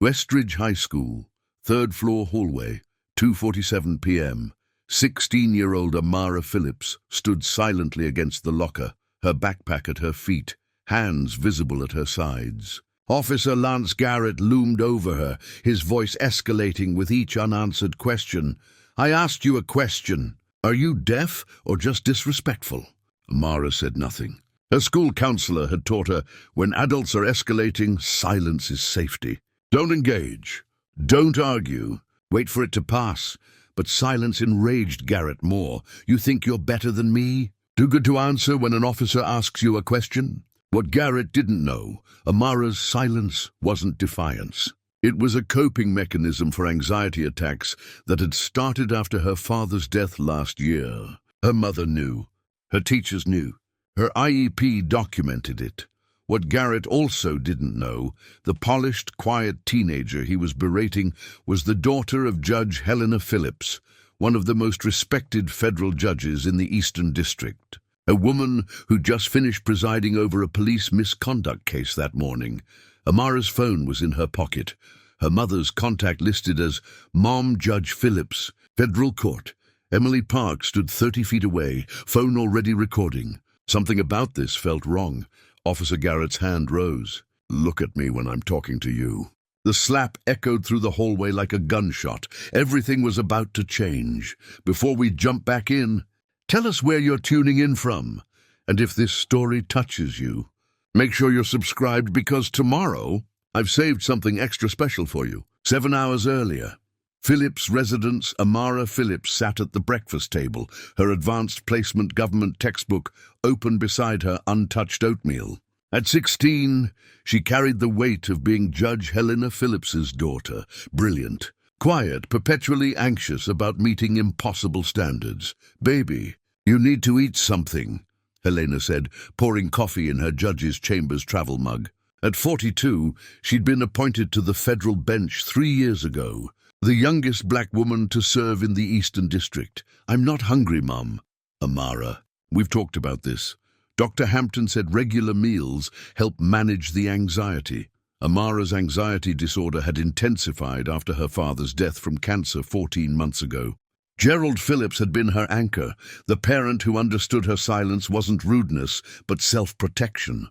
Westridge High School, third floor hallway, 2:47 p.m. 16-year-old Amara Phillips stood silently against the locker, her backpack at her feet, hands visible at her sides. Officer Lance Garrett loomed over her, his voice escalating with each unanswered question. "I asked you a question. Are you deaf or just disrespectful?" Amara said nothing. Her school counselor had taught her, when adults are escalating, silence is safety. Don't engage. Don't argue. Wait for it to pass. But silence enraged Garrett more. "You think you're better than me? Too good to answer when an officer asks you a question?" What Garrett didn't know, Amara's silence wasn't defiance. It was a coping mechanism for anxiety attacks that had started after her father's death last year. Her mother knew. Her teachers knew. Her IEP documented it. What Garrett also didn't know, the polished, quiet teenager he was berating was the daughter of Judge Helena Phillips, one of the most respected federal judges in the Eastern District. A woman who just finished presiding over a police misconduct case that morning. Amara's phone was in her pocket. Her mother's contact listed as Mom Judge Phillips, Federal Court. Emily Park stood 30 feet away, phone already recording. Something about this felt wrong. Officer Garrett's hand rose. "Look at me when I'm talking to you." The slap echoed through the hallway like a gunshot. Everything was about to change. Before we jump back in, tell us where you're tuning in from. And if this story touches you, make sure you're subscribed, because tomorrow I've saved something extra special for you. 7 hours earlier, Phillips residence Amara Phillips sat at the breakfast table, her advanced placement government textbook open beside her untouched oatmeal. At 16, she carried the weight of being Judge Helena Phillips's daughter, brilliant, quiet, perpetually anxious about meeting impossible standards. "Baby, you need to eat something," Helena said, pouring coffee in her judge's chambers travel mug. At 42, she'd been appointed to the federal bench 3 years ago. The youngest black woman to serve in the Eastern District. "I'm not hungry, Mom." "Amara, we've talked about this. Dr. Hampton said regular meals help manage the anxiety." Amara's anxiety disorder had intensified after her father's death from cancer 14 months ago. Gerald Phillips had been her anchor. The parent who understood her silence wasn't rudeness, but self-protection.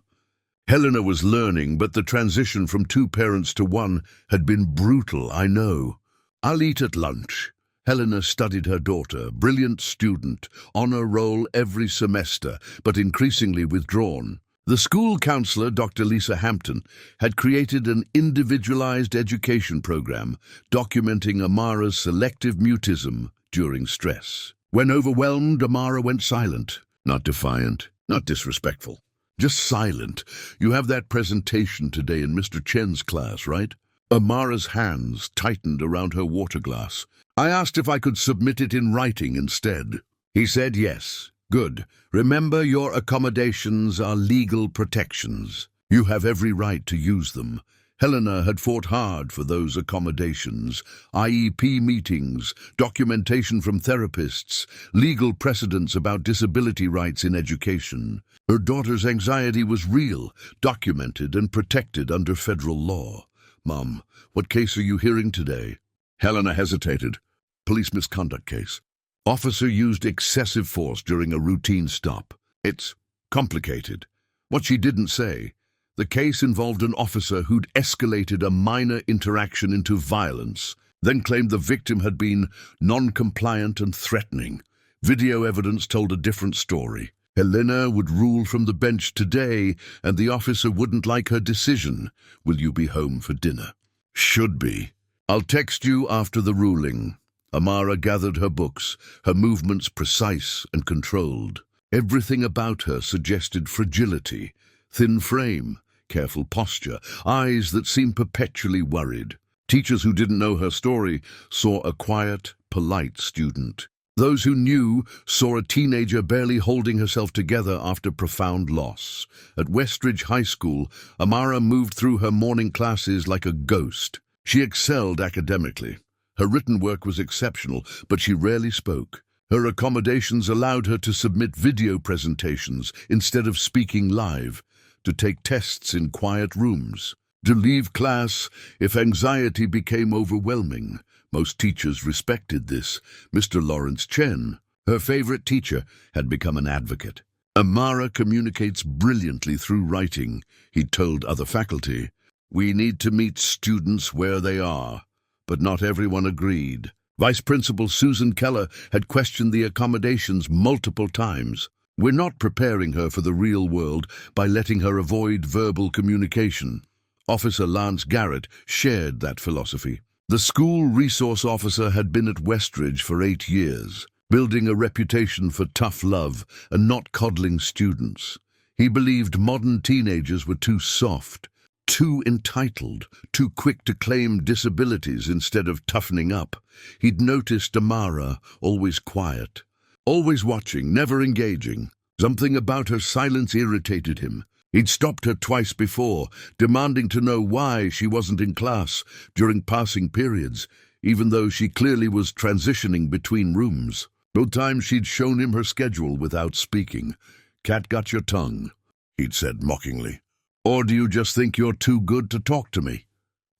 Helena was learning, but the transition from 2 parents to 1 had been brutal, I know. "I'll eat at lunch." Helena studied her daughter, brilliant student, honor roll every semester, but increasingly withdrawn. The school counselor, Dr. Lisa Hampton, had created an individualized education program documenting Amara's selective mutism during stress. When overwhelmed, Amara went silent. Not defiant, not disrespectful, just silent. "You have that presentation today in Mr. Chen's class, right?" Amara's hands tightened around her water glass. "I asked if I could submit it in writing instead." He said yes. "Good. Remember, your accommodations are legal protections. You have every right to use them." Helena had fought hard for those accommodations. IEP meetings, documentation from therapists, legal precedents about disability rights in education. Her daughter's anxiety was real, documented and protected under federal law. "Mom, what case are you hearing today?" Helena hesitated. "Police misconduct case. Officer used excessive force during a routine stop. It's complicated." What she didn't say, the case involved an officer who'd escalated a minor interaction into violence, then claimed the victim had been non-compliant and threatening. Video evidence told a different story. Helena would rule from the bench today, and the officer wouldn't like her decision. "Will you be home for dinner?" "Should be. I'll text you after the ruling." Amara gathered her books, her movements precise and controlled. Everything about her suggested fragility, thin frame, careful posture, eyes that seemed perpetually worried. Teachers who didn't know her story saw a quiet, polite student. Those who knew saw a teenager barely holding herself together after profound loss. At Westridge High School, Amara moved through her morning classes like a ghost. She excelled academically. Her written work was exceptional, but she rarely spoke. Her accommodations allowed her to submit video presentations instead of speaking live, to take tests in quiet rooms. To leave class if anxiety became overwhelming. Most teachers respected this. Mr. Lawrence Chen, her favorite teacher, had become an advocate. Amara communicates brilliantly through writing, he told other faculty. We need to meet students where they are. But not everyone agreed. Vice Principal Susan Keller had questioned the accommodations multiple times. We're not preparing her for the real world by letting her avoid verbal communication. Officer Lance Garrett shared that philosophy. The school resource officer had been at Westridge for 8 years, building a reputation for tough love and not coddling students. He believed modern teenagers were too soft, too entitled, too quick to claim disabilities instead of toughening up. He'd noticed Amara, always quiet, always watching, never engaging. Something about her silence irritated him. He'd stopped her twice before, demanding to know why she wasn't in class during passing periods, even though she clearly was transitioning between rooms. Both times she'd shown him her schedule without speaking. "Cat got your tongue," he'd said mockingly. "Or do you just think you're too good to talk to me?"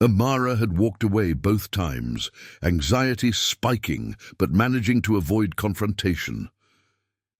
Amara had walked away both times, anxiety spiking, but managing to avoid confrontation.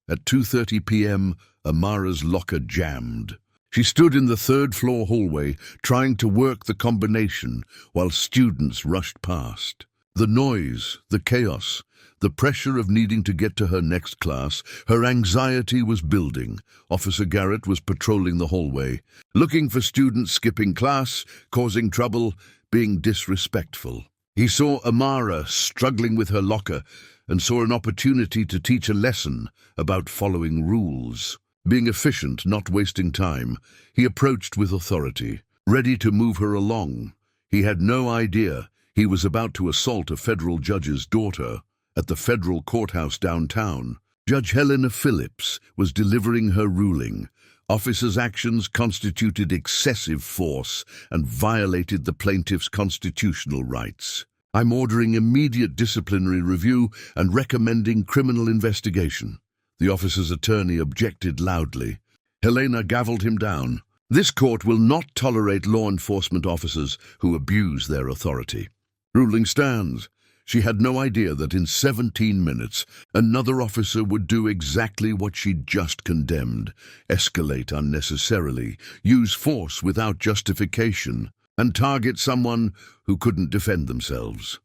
At 2:30 p.m., Amara's locker jammed. She stood in the third-floor hallway, trying to work the combination while students rushed past. The noise, the chaos, the pressure of needing to get to her next class, her anxiety was building. Officer Garrett was patrolling the hallway, looking for students skipping class, causing trouble, being disrespectful. He saw Amara struggling with her locker and saw an opportunity to teach a lesson about following rules. Being efficient, not wasting time, he approached with authority, ready to move her along. He had no idea he was about to assault a federal judge's daughter. At the federal courthouse downtown, Judge Helena Phillips was delivering her ruling. Officers' actions constituted excessive force and violated the plaintiff's constitutional rights. I'm ordering immediate disciplinary review and recommending criminal investigation. The officer's attorney objected loudly. Helena gavelled him down. This court will not tolerate law enforcement officers who abuse their authority. Ruling stands. She had no idea that in 17 minutes, another officer would do exactly what she'd just condemned: escalate unnecessarily, use force without justification, and target someone who couldn't defend themselves.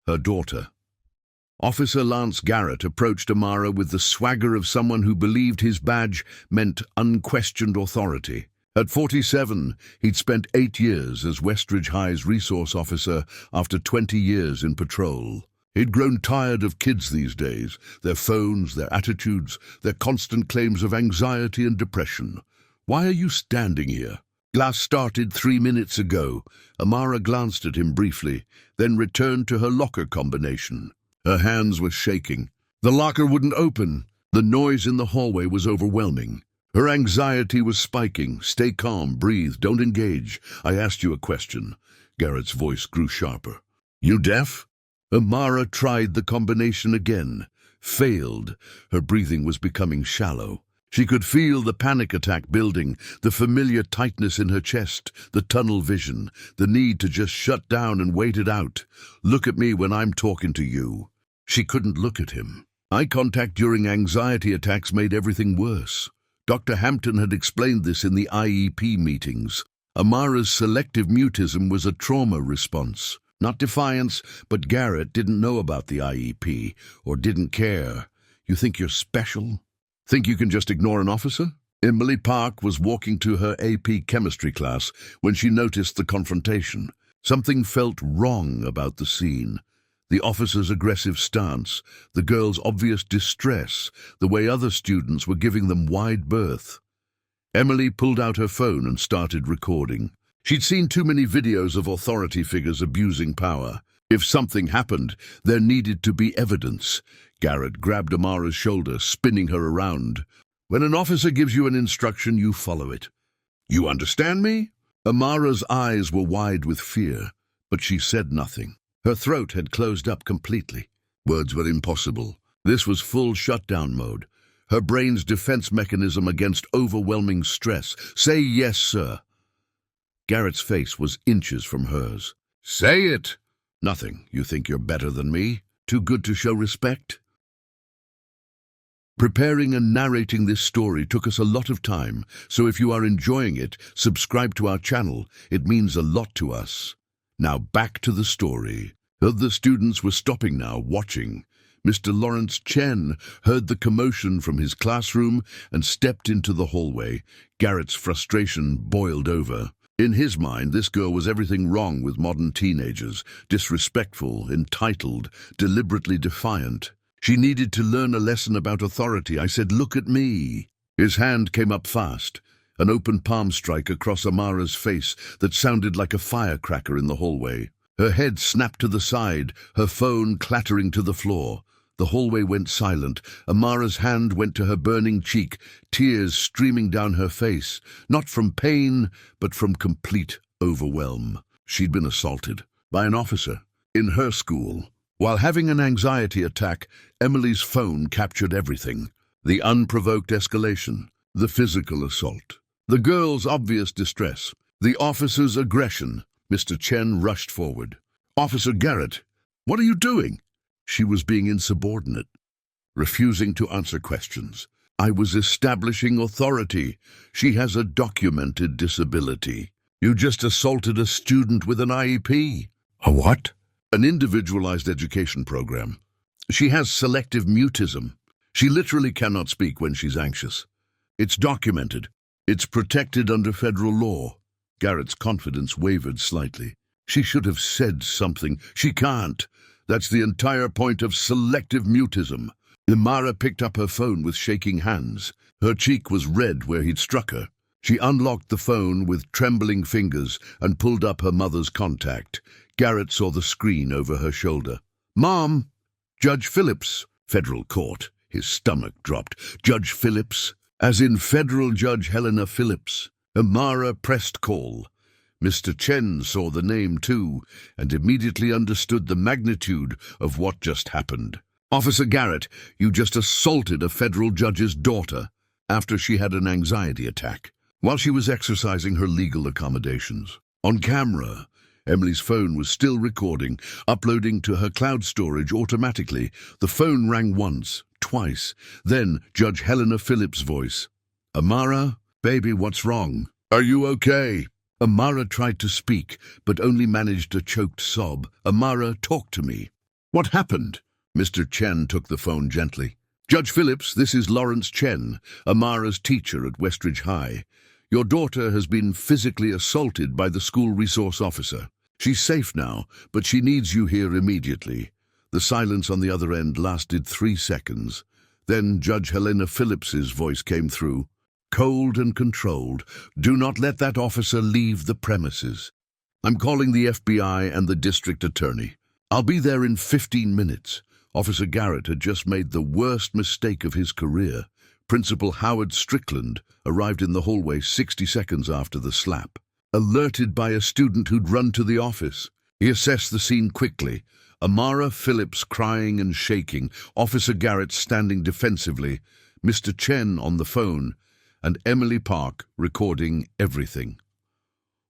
Her daughter. Officer Lance Garrett approached Amara with the swagger of someone who believed his badge meant unquestioned authority. At 47, he'd spent 8 years as Westridge High's resource officer after 20 years in patrol. He'd grown tired of kids these days, their phones, their attitudes, their constant claims of anxiety and depression. "Why are you standing here?" "Class started 3 minutes ago." Amara glanced at him briefly, then returned to her locker combination. Her hands were shaking. The locker wouldn't open. The noise in the hallway was overwhelming. Her anxiety was spiking. "Stay calm, breathe, don't engage. I asked you a question." Garrett's voice grew sharper. "You deaf?" Amara tried the combination again. Failed. Her breathing was becoming shallow. She could feel the panic attack building, the familiar tightness in her chest, the tunnel vision, the need to just shut down and wait it out. "Look at me when I'm talking to you." She couldn't look at him. Eye contact during anxiety attacks made everything worse. Dr. Hampton had explained this in the IEP meetings. Amara's selective mutism was a trauma response, not defiance, but Garrett didn't know about the IEP, or didn't care. "You think you're special? Think you can just ignore an officer?" Emily Park was walking to her AP chemistry class when she noticed the confrontation. Something felt wrong about the scene. The officer's aggressive stance, the girl's obvious distress, the way other students were giving them wide berth. Emily pulled out her phone and started recording. She'd seen too many videos of authority figures abusing power. If something happened, there needed to be evidence. Garrett grabbed Amara's shoulder, spinning her around. "When an officer gives you an instruction, you follow it. You understand me?" Amara's eyes were wide with fear, but she said nothing. Her throat had closed up completely. Words were impossible. This was full shutdown mode. Her brain's defense mechanism against overwhelming stress. "Say yes, sir." Garrett's face was inches from hers. "Say it!" "Nothing. You think you're better than me? Too good to show respect?" Preparing and narrating this story took us a lot of time, so if you are enjoying it, subscribe to our channel. It means a lot to us. Now back to the story. The students were stopping now, watching. Mr. Lawrence Chen heard the commotion from his classroom and stepped into the hallway. Garrett's frustration boiled over. In his mind, this girl was everything wrong with modern teenagers: disrespectful, entitled, deliberately defiant. She needed to learn a lesson about authority. I said, "Look at me." His hand came up fast, an open palm strike across Amara's face that sounded like a firecracker in the hallway. Her head snapped to the side, her phone clattering to the floor. The hallway went silent. Amara's hand went to her burning cheek, tears streaming down her face, not from pain, but from complete overwhelm. She'd been assaulted by an officer in her school. While having an anxiety attack, Emily's phone captured everything: the unprovoked escalation, the physical assault, the girl's obvious distress, the officer's aggression. Mr. Chen rushed forward. "Officer Garrett, what are you doing?" She was being insubordinate, refusing to answer questions. "I was establishing authority. She has a documented disability. You just assaulted a student with an IEP." "A what?" "An individualized education program. She has selective mutism. She literally cannot speak when she's anxious. It's documented. It's protected under federal law." Garrett's confidence wavered slightly. She should have said something. She can't. That's the entire point of selective mutism. Amara picked up her phone with shaking hands. Her cheek was red where he'd struck her. She unlocked the phone with trembling fingers and pulled up her mother's contact. Garrett saw the screen over her shoulder. "Mom, Judge Phillips." "Federal court." His stomach dropped. "Judge Phillips?" "As in federal Judge Helena Phillips." Amara pressed call. Mr. Chen saw the name too, and immediately understood the magnitude of what just happened. "Officer Garrett, you just assaulted a federal judge's daughter after she had an anxiety attack, while she was exercising her legal accommodations. On camera." Emily's phone was still recording, uploading to her cloud storage automatically. The phone rang once, twice. Then Judge Helena Phillips' voice. "Amara, baby, what's wrong? Are you okay?" Amara tried to speak, but only managed a choked sob. "Amara, talk to me." "What happened?" Mr. Chen took the phone gently. "Judge Phillips, this is Lawrence Chen, Amara's teacher at Westridge High. Your daughter has been physically assaulted by the school resource officer. She's safe now, but she needs you here immediately." The silence on the other end lasted 3 seconds. Then Judge Helena Phillips's voice came through, cold and controlled. "Do not let that officer leave the premises. I'm calling the FBI and the district attorney. I'll be there in 15 minutes. Officer Garrett had just made the worst mistake of his career. Principal Howard Strickland arrived in the hallway 60 seconds after the slap, alerted by a student who'd run to the office. He assessed the scene quickly. Amara Phillips crying and shaking, Officer Garrett standing defensively, Mr. Chen on the phone, and Emily Park recording everything.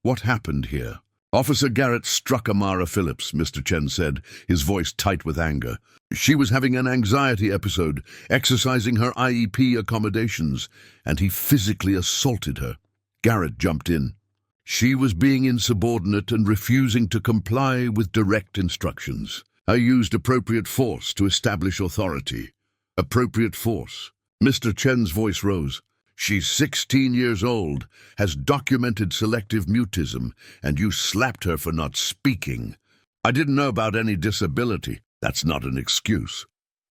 What happened here? "Officer Garrett struck Amara Phillips," Mr. Chen said, his voice tight with anger. "She was having an anxiety episode, exercising her IEP accommodations, and he physically assaulted her." Garrett jumped in. "She was being insubordinate and refusing to comply with direct instructions. I used appropriate force to establish authority." "Appropriate force?" Mr. Chen's voice rose. "She's 16 years old, has documented selective mutism, and you slapped her for not speaking." "I didn't know about any disability." "That's not an excuse.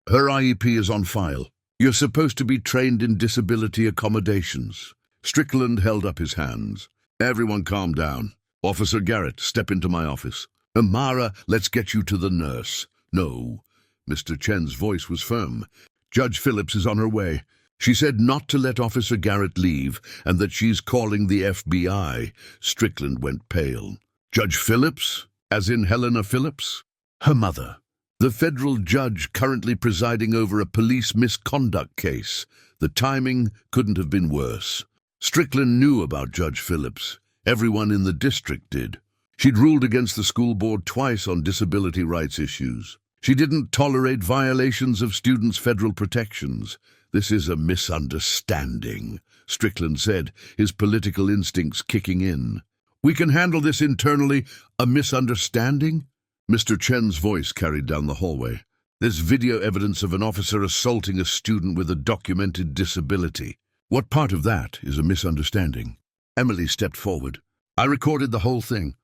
Her IEP is on file. You're supposed to be trained in disability accommodations." Strickland held up his hands. "Everyone calm down. Officer Garrett, step into my office." "Amara, let's get you to the nurse." "No." Mr. Chen's voice was firm. "Judge Phillips is on her way. She said not to let Officer Garrett leave, and that she's calling the FBI." Strickland went pale. "Judge Phillips? As in Helena Phillips?" "Her mother. The federal judge currently presiding over a police misconduct case. The timing couldn't have been worse." Strickland knew about Judge Phillips. Everyone in the district did. She'd ruled against the school board twice on disability rights issues. She didn't tolerate violations of students' federal protections. "This is a misunderstanding," Strickland said, his political instincts kicking in. "We can handle this internally." "A misunderstanding?" Mr. Chen's voice carried down the hallway. "There's video evidence of an officer assaulting a student with a documented disability. What part of that is a misunderstanding?" Emily stepped forward. "I recorded the whole thing,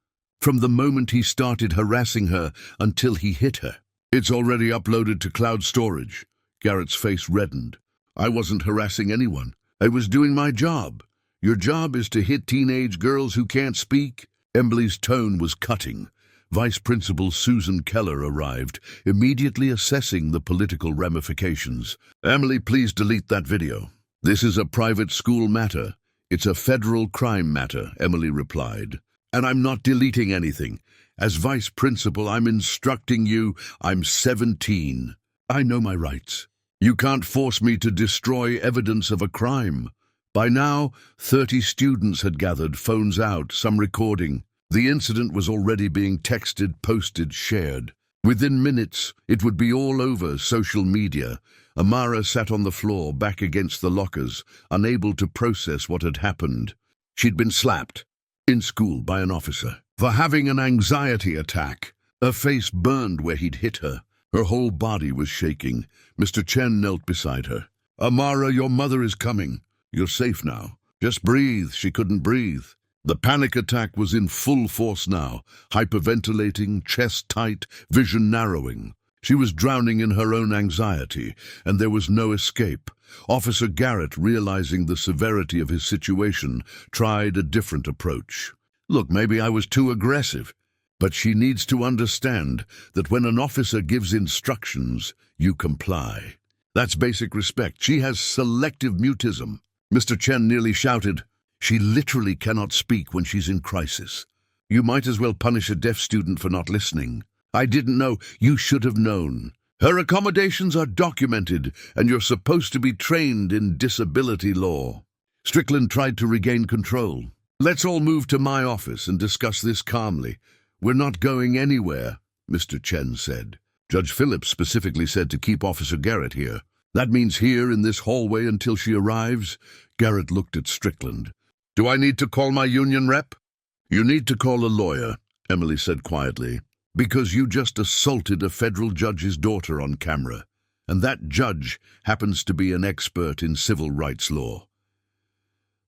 from the moment he started harassing her until he hit her. It's already uploaded to cloud storage." Garrett's face reddened. "I wasn't harassing anyone. I was doing my job. Your job is to hit teenage girls who can't speak?" Emily's tone was cutting. Vice Principal Susan Keller arrived, immediately assessing the political ramifications. "Emily, please delete that video. This is a private school matter. It's a federal crime matter," Emily replied. "And I'm not deleting anything. As vice principal, I'm instructing you. I'm 17. I know my rights. You can't force me to destroy evidence of a crime." By now, 30 students had gathered, phones out, some recording. The incident was already being texted, posted, shared. Within minutes, it would be all over social media. Amara sat on the floor, back against the lockers, unable to process what had happened. She'd been slapped in school by an officer for having an anxiety attack. Her face burned where he'd hit her. Her whole body was shaking. Mr. Chen knelt beside her. "Amara, your mother is coming. You're safe now. Just breathe." She couldn't breathe. The panic attack was in full force now, hyperventilating, chest tight, vision narrowing. She was drowning in her own anxiety, and there was no escape. Officer Garrett, realizing the severity of his situation, tried a different approach. "Look, maybe I was too aggressive, but she needs to understand that when an officer gives instructions, you comply. That's basic respect. She has selective mutism." Mr. Chen nearly shouted, "She literally cannot speak when she's in crisis. You might as well punish a deaf student for not listening." "I didn't know." "You should have known. Her accommodations are documented, and you're supposed to be trained in disability law." Strickland tried to regain control. "Let's all move to my office and discuss this calmly. We're not going anywhere," Mr. Chen said. "Judge Phillips specifically said to keep Officer Garrett here." "That means here in this hallway until she arrives?" Garrett looked at Strickland. "Do I need to call my union rep?" "You need to call a lawyer," Emily said quietly, "because you just assaulted a federal judge's daughter on camera, and that judge happens to be an expert in civil rights law."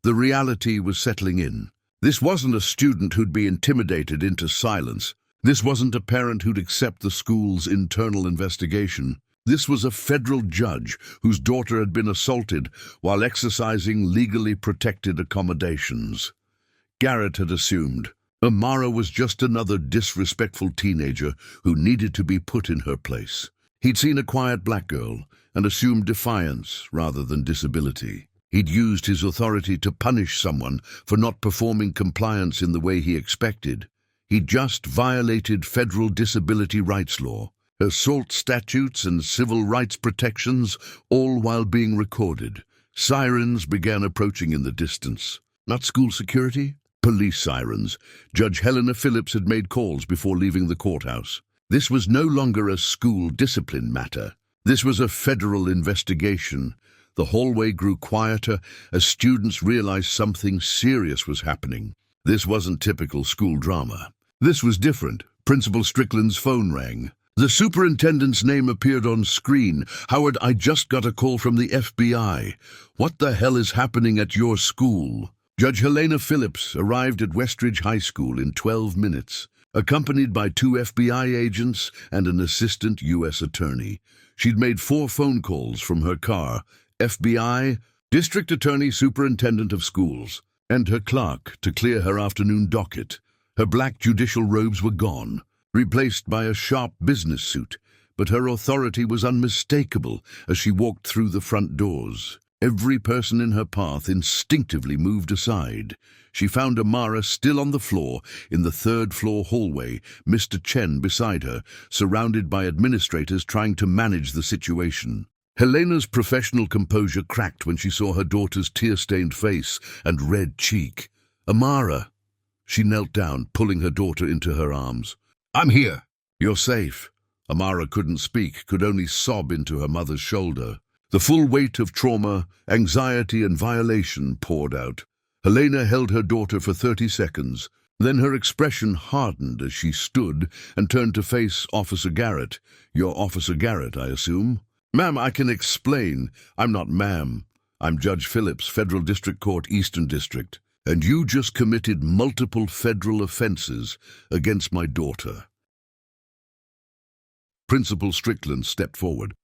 The reality was settling in. This wasn't a student who'd be intimidated into silence. This wasn't a parent who'd accept the school's internal investigation. This was a federal judge whose daughter had been assaulted while exercising legally protected accommodations. Garrett had assumed Amara was just another disrespectful teenager who needed to be put in her place. He'd seen a quiet black girl and assumed defiance rather than disability. He'd used his authority to punish someone for not performing compliance in the way he expected. He'd just violated federal disability rights law, assault statutes and civil rights protections, all while being recorded. Sirens began approaching in the distance. Not school security? Police sirens. Judge Helena Phillips had made calls before leaving the courthouse. This was no longer a school discipline matter. This was a federal investigation. The hallway grew quieter as students realized something serious was happening. This wasn't typical school drama. This was different. Principal Strickland's phone rang. The superintendent's name appeared on screen. "Howard, I just got a call from the FBI. What the hell is happening at your school?" Judge Helena Phillips arrived at Westridge High School in 12 minutes, accompanied by 2 FBI agents and an assistant U.S. attorney. She'd made 4 phone calls from her car: FBI, District Attorney, Superintendent of Schools, and her clerk to clear her afternoon docket. Her black judicial robes were gone, replaced by a sharp business suit, but her authority was unmistakable as she walked through the front doors. Every person in her path instinctively moved aside. She found Amara still on the floor in the 3rd-floor hallway, Mr. Chen beside her, surrounded by administrators trying to manage the situation. Helena's professional composure cracked when she saw her daughter's tear-stained face and red cheek. "Amara," She knelt down, pulling her daughter into her arms. I'm here. You're safe. Amara couldn't speak, could only sob into her mother's shoulder. The full weight of trauma, anxiety, and violation poured out. Helena held her daughter for 30 seconds. Then her expression hardened as she stood and turned to face Officer Garrett. You're Officer Garrett, I assume? Ma'am, I can explain. I'm not ma'am. I'm Judge Phillips, Federal District Court, Eastern District. And you just committed multiple federal offenses against my daughter. Principal Strickland stepped forward.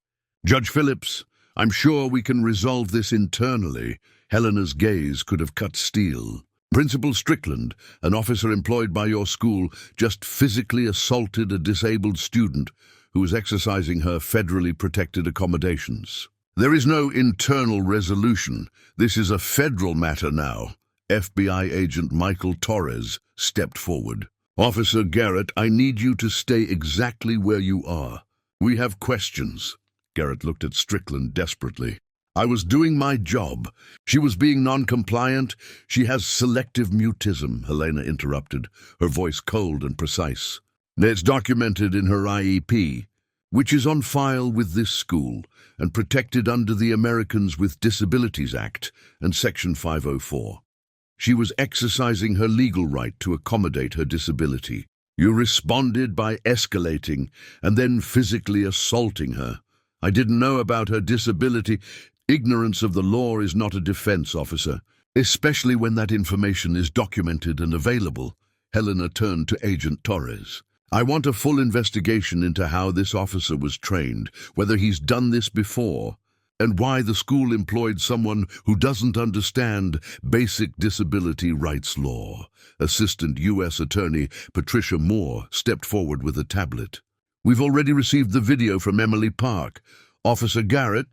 Judge Phillips, I'm sure we can resolve this internally. Helena's gaze could have cut steel. Principal Strickland, an officer employed by your school, just physically assaulted a disabled student who was exercising her federally protected accommodations. There is no internal resolution. This is a federal matter now. FBI agent Michael Torres stepped forward. Officer Garrett, I need you to stay exactly where you are. We have questions. Garrett looked at Strickland desperately. I was doing my job. She was being non-compliant. She has selective mutism, Helena interrupted, her voice cold and precise. It's documented in her IEP, which is on file with this school and protected under the Americans with Disabilities Act and Section 504. She was exercising her legal right to accommodate her disability. You responded by escalating and then physically assaulting her. I didn't know about her disability. Ignorance of the law is not a defense, officer, especially when that information is documented and available. Helena turned to Agent Torres. I want a full investigation into how this officer was trained, whether he's done this before, and why the school employed someone who doesn't understand basic disability rights law. Assistant U.S. Attorney Patricia Moore stepped forward with a tablet. We've already received the video from Emily Park. Officer Garrett,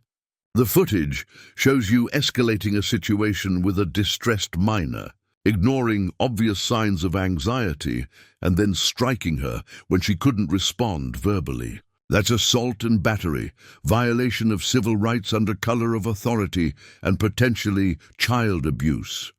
the footage shows you escalating a situation with a distressed minor, ignoring obvious signs of anxiety and then striking her when she couldn't respond verbally. That's assault and battery, violation of civil rights under color of authority, and potentially child abuse.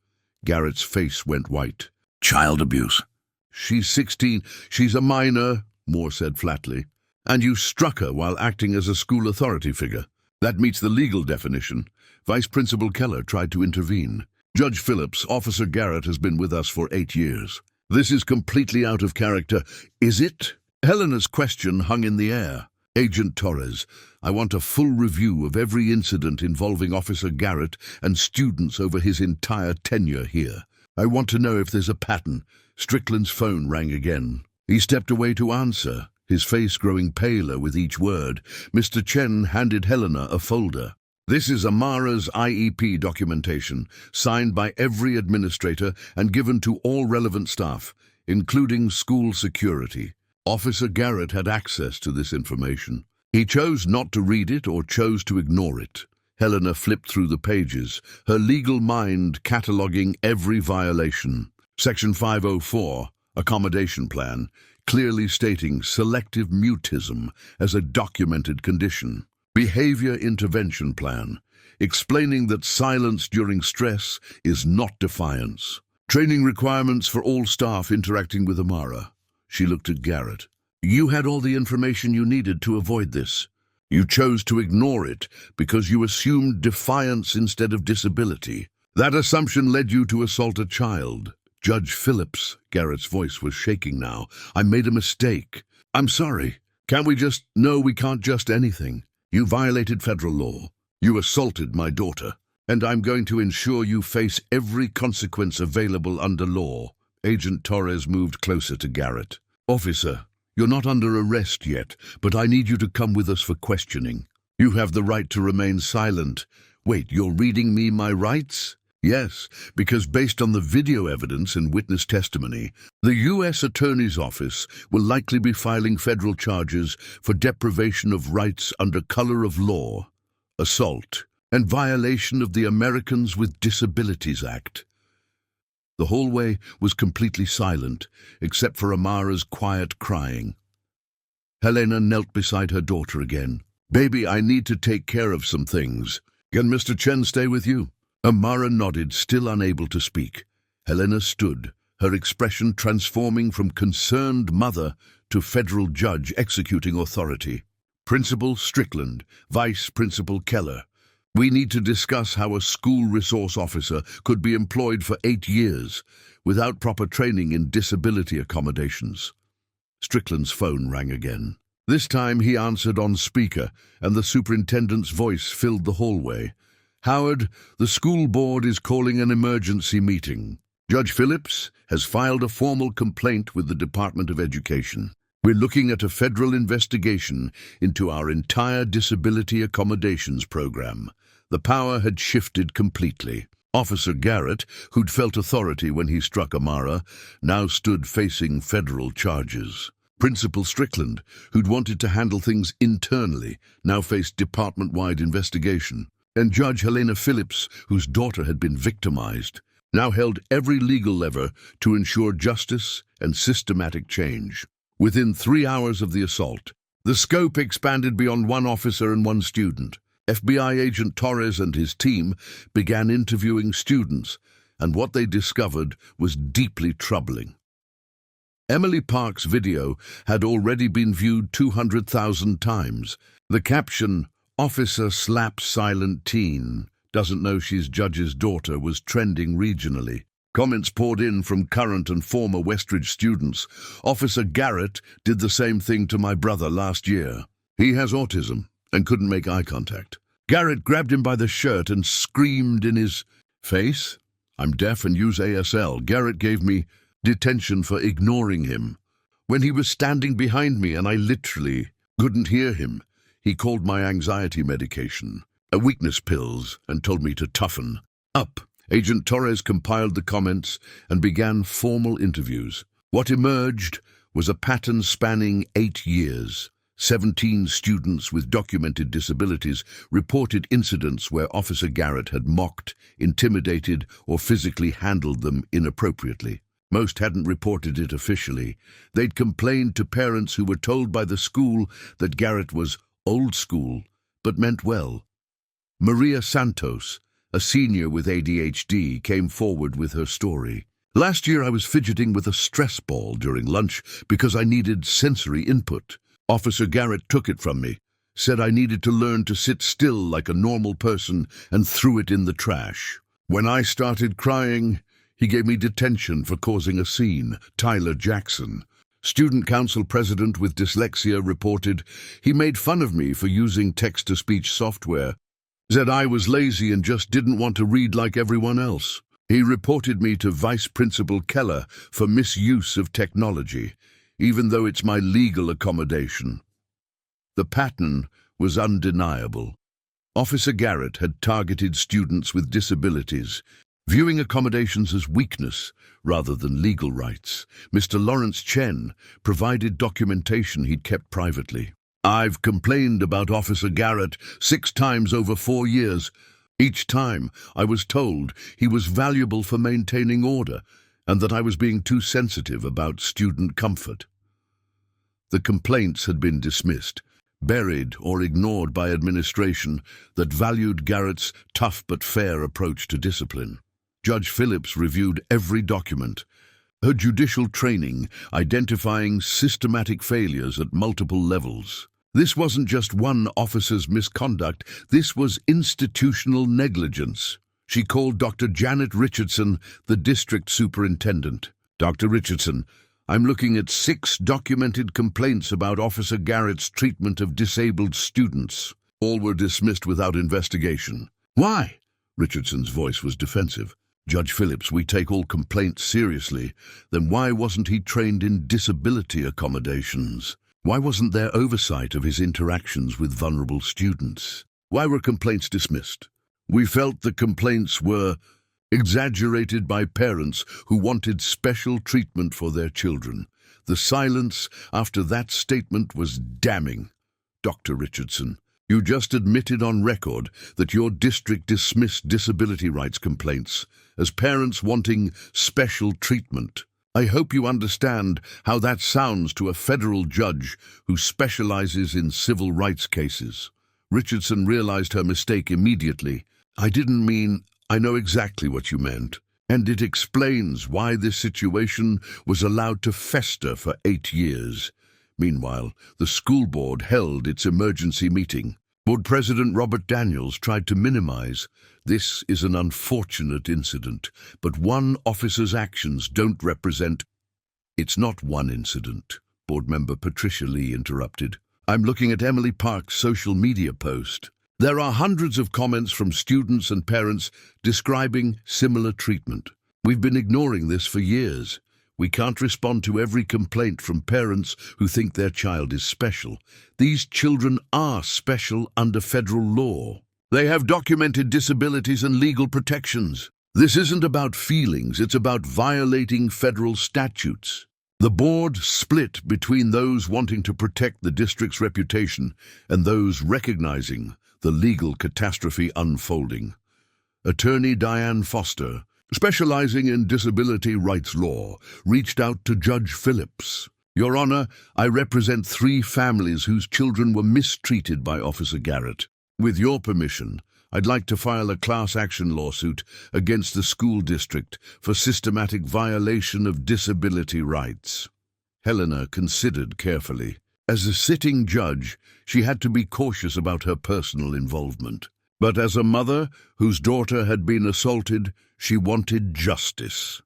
Garrett's face went white. Child abuse? She's 16. She's a minor, Moore said flatly. And you struck her while acting as a school authority figure. That meets the legal definition. Vice Principal Keller tried to intervene. Judge Phillips, Officer Garrett has been with us for 8 years. This is completely out of character. Is it? Helena's question hung in the air. Agent Torres, I want a full review of every incident involving Officer Garrett and students over his entire tenure here. I want to know if there's a pattern. Strickland's phone rang again. He stepped away to answer, his face growing paler with each word. Mr. Chen handed Helena a folder. This is Amara's IEP documentation, signed by every administrator and given to all relevant staff, including school security. Officer Garrett had access to this information. He chose not to read it or chose to ignore it. Helena flipped through the pages, her legal mind cataloging every violation. Section 504, Accommodation Plan, clearly stating selective mutism as a documented condition. Behavior Intervention Plan, explaining that silence during stress is not defiance. Training requirements for all staff interacting with Amara. She looked at Garrett. You had all the information you needed to avoid this. You chose to ignore it because you assumed defiance instead of disability. That assumption led you to assault a child. Judge Phillips, Garrett's voice was shaking now. I made a mistake. I'm sorry. Can't we just... No, we can't just anything. You violated federal law. You assaulted my daughter. And I'm going to ensure you face every consequence available under law. Agent Torres moved closer to Garrett. Officer, you're not under arrest yet, but I need you to come with us for questioning. You have the right to remain silent. Wait, you're reading me my rights? Yes, because based on the video evidence and witness testimony, the U.S. Attorney's Office will likely be filing federal charges for deprivation of rights under color of law, assault, and violation of the Americans with Disabilities Act. The hallway was completely silent, except for Amara's quiet crying. Helena knelt beside her daughter again. Baby, I need to take care of some things. Can Mr. Chen stay with you? Amara nodded, still unable to speak. Helena stood, her expression transforming from concerned mother to federal judge executing authority. Principal Strickland, Vice Principal Keller. We need to discuss how a school resource officer could be employed for 8 years without proper training in disability accommodations. Strickland's phone rang again. This time he answered on speaker, and the superintendent's voice filled the hallway. Howard, the school board is calling an emergency meeting. Judge Phillips has filed a formal complaint with the Department of Education. We're looking at a federal investigation into our entire disability accommodations program. The power had shifted completely. Officer Garrett, who'd felt authority when he struck Amara, now stood facing federal charges. Principal Strickland, who'd wanted to handle things internally, now faced department-wide investigation. And Judge Helena Phillips, whose daughter had been victimized, now held every legal lever to ensure justice and systematic change. Within 3 hours of the assault, the scope expanded beyond one officer and one student. FBI agent Torres and his team began interviewing students, and what they discovered was deeply troubling. Emily Park's video had already been viewed 200,000 times. The caption, "Officer slaps silent teen, doesn't know she's judge's daughter," was trending regionally. Comments poured in from current and former Westridge students. "Officer Garrett did the same thing to my brother last year. He has autism and couldn't make eye contact. Garrett grabbed him by the shirt and screamed in his face. I'm deaf and use ASL. Garrett gave me detention for ignoring him. When he was standing behind me and I literally couldn't hear him, he called my anxiety medication, weakness pills, and told me to toughen up." Agent Torres compiled the comments and began formal interviews. What emerged was a pattern spanning 8 years. 17 students with documented disabilities reported incidents where Officer Garrett had mocked, intimidated, or physically handled them inappropriately. Most hadn't reported it officially. They'd complained to parents who were told by the school that Garrett was old school, but meant well. Maria Santos, a senior with ADHD, came forward with her story. "Last year I was fidgeting with a stress ball during lunch because I needed sensory input. Officer Garrett took it from me, said I needed to learn to sit still like a normal person, and threw it in the trash. When I started crying, he gave me detention for causing a scene." Tyler Jackson, student council president with dyslexia, reported, "He made fun of me for using text-to-speech software. Said I was lazy and just didn't want to read like everyone else. He reported me to Vice Principal Keller for misuse of technology, even though it's my legal accommodation." The pattern was undeniable. Officer Garrett had targeted students with disabilities, viewing accommodations as weakness rather than legal rights. Mr. Lawrence Chen provided documentation he'd kept privately. "I've complained about Officer Garrett 6 times over 4 years. Each time I was told he was valuable for maintaining order and that I was being too sensitive about student comfort." The complaints had been dismissed, buried or ignored by administration that valued Garrett's tough but fair approach to discipline. Judge Phillips reviewed every document, her judicial training identifying systematic failures at multiple levels. This wasn't just one officer's misconduct, this was institutional negligence. She called Dr. Janet Richardson, the district superintendent. "Dr. Richardson, I'm looking at 6 documented complaints about Officer Garrett's treatment of disabled students. All were dismissed without investigation." "Why?" Richardson's voice was defensive. "Judge Phillips, we take all complaints seriously. Then why wasn't he trained in disability accommodations? Why wasn't there oversight of his interactions with vulnerable students? Why were complaints dismissed? We felt the complaints were exaggerated by parents who wanted special treatment for their children. The silence after that statement was damning." "Dr. Richardson, you just admitted on record that your district dismissed disability rights complaints as parents wanting special treatment. I hope you understand how that sounds to a federal judge who specializes in civil rights cases." Richardson realized her mistake immediately. "I didn't mean, I know exactly what you meant. and it explains why this situation was allowed to fester for 8 years. Meanwhile, the school board held its emergency meeting. Board President Robert Daniels tried to minimize. This is an unfortunate incident, but one officer's actions don't represent. It's not one incident, board member Patricia Lee interrupted. I'm looking at Emily Park's social media post. There are hundreds of comments from students and parents describing similar treatment. We've been ignoring this for years. We can't respond to every complaint from parents who think their child is special. These children are special under federal law. They have documented disabilities and legal protections. This isn't about feelings, it's about violating federal statutes. The board split between those wanting to protect the district's reputation and those recognizing the legal catastrophe unfolding. Attorney Diane Foster, specializing in disability rights law, reached out to Judge Phillips. Your Honor, I represent 3 families whose children were mistreated by Officer Garrett. With your permission, I'd like to file a class action lawsuit against the school district for systematic violation of disability rights. Helena considered carefully. As a sitting judge, she had to be cautious about her personal involvement. But as a mother whose daughter had been assaulted, she wanted justice.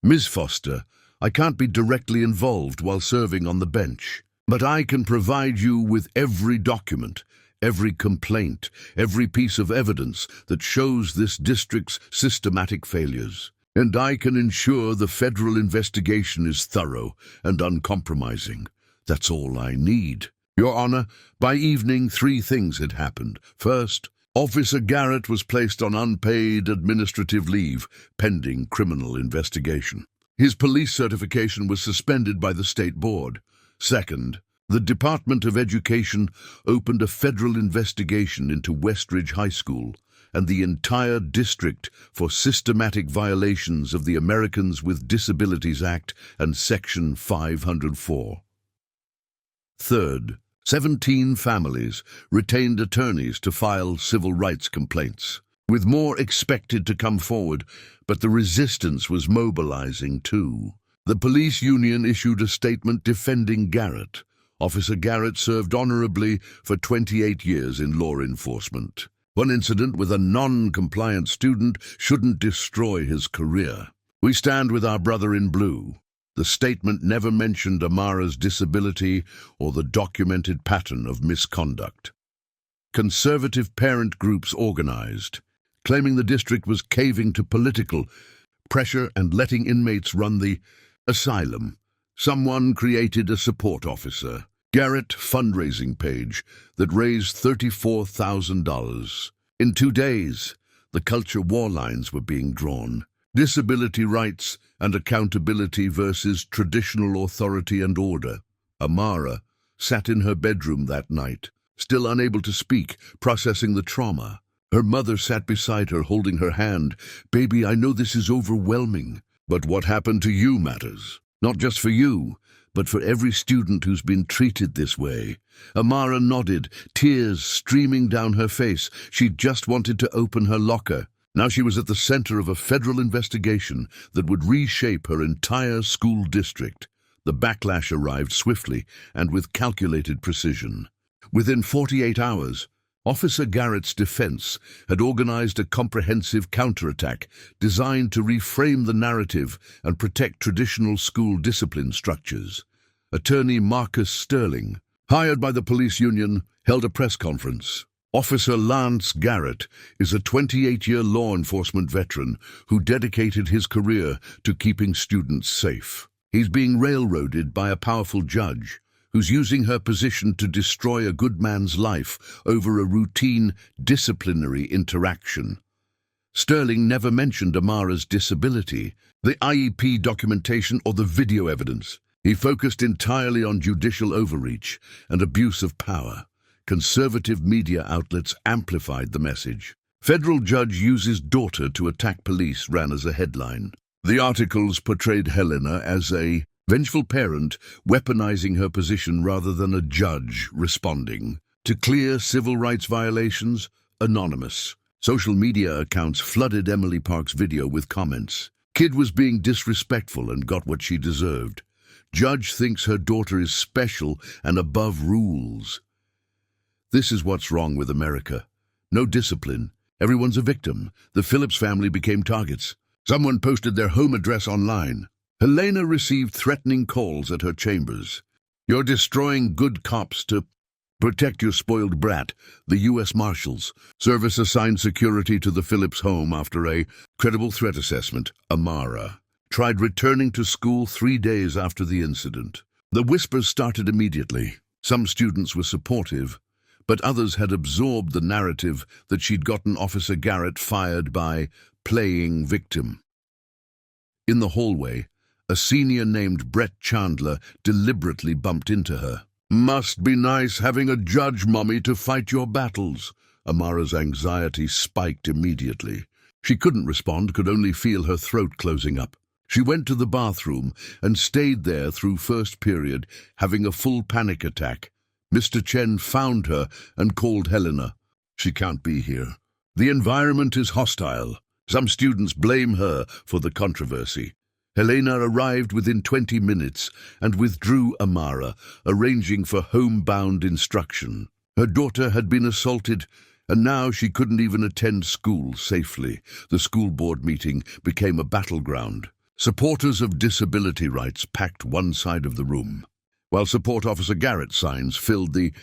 Ms. Foster, I can't be directly involved while serving on the bench, but I can provide you with every document, every complaint, every piece of evidence that shows this district's systematic failures. And I can ensure the federal investigation is thorough and uncompromising. That's all I need. Your Honor, by evening 3 things had happened. First, Officer Garrett was placed on unpaid administrative leave, pending criminal investigation. His police certification was suspended by the state board. Second, the Department of Education opened a federal investigation into Westridge High School and the entire district for systematic violations of the Americans with Disabilities Act and Section 504. Third, 17 families retained attorneys to file civil rights complaints, with more expected to come forward, but the resistance was mobilizing too. The police union issued a statement defending Garrett. Officer Garrett served honorably for 28 years in law enforcement. One incident with a non-compliant student shouldn't destroy his career. We stand with our brother in blue. The statement never mentioned Amara's disability or the documented pattern of misconduct. Conservative parent groups organized, claiming the district was caving to political pressure and letting inmates run the asylum. Someone created a support officer, Garrett fundraising page that raised $34,000. In 2 days, the culture war lines were being drawn. Disability rights and accountability versus traditional authority and order. Amara sat in her bedroom that night, still unable to speak, processing the trauma. Her mother sat beside her, holding her hand. Baby, I know this is overwhelming, but what happened to you matters. Not just for you, but for every student who's been treated this way. Amara nodded, tears streaming down her face. She'd just wanted to open her locker. Now she was at the center of a federal investigation that would reshape her entire school district. The backlash arrived swiftly and with calculated precision. Within 48 hours, Officer Garrett's defense had organized a comprehensive counterattack designed to reframe the narrative and protect traditional school discipline structures. Attorney Marcus Sterling, hired by the police union, held a press conference. Officer Lance Garrett is a 28-year law enforcement veteran who dedicated his career to keeping students safe. He's being railroaded by a powerful judge who's using her position to destroy a good man's life over a routine disciplinary interaction. Sterling never mentioned Amara's disability, the IEP documentation, or the video evidence. He focused entirely on judicial overreach and abuse of power. Conservative media outlets amplified the message. Federal judge uses daughter to attack police ran as a headline. The articles portrayed Helena as a vengeful parent weaponizing her position rather than a judge responding to clear civil rights violations. Anonymous. Social media accounts flooded Emily Park's video with comments. Kid was being disrespectful and got what she deserved. Judge thinks her daughter is special and above rules. This is what's wrong with America. No discipline. Everyone's a victim. The Phillips family became targets. Someone posted their home address online. Helena received threatening calls at her chambers. You're destroying good cops to protect your spoiled brat. The U.S. Marshals Service assigned security to the Phillips home after a credible threat assessment. Amara tried returning to school 3 days after the incident. The whispers started immediately. Some students were supportive, but others had absorbed the narrative that she'd gotten Officer Garrett fired by playing victim. In the hallway, a senior named Brett Chandler deliberately bumped into her. Must be nice having a judge mummy to fight your battles. Amara's anxiety spiked immediately. She couldn't respond, could only feel her throat closing up. She went to the bathroom and stayed there through first period, having a full panic attack. Mr. Chen found her and called Helena. She can't be here. The environment is hostile. Some students blame her for the controversy. Helena arrived within 20 minutes and withdrew Amara, arranging for homebound instruction. Her daughter had been assaulted, and now she couldn't even attend school safely. The school board meeting became a battleground. Supporters of disability rights packed one side of the room, while Support Officer Garrett signs filled the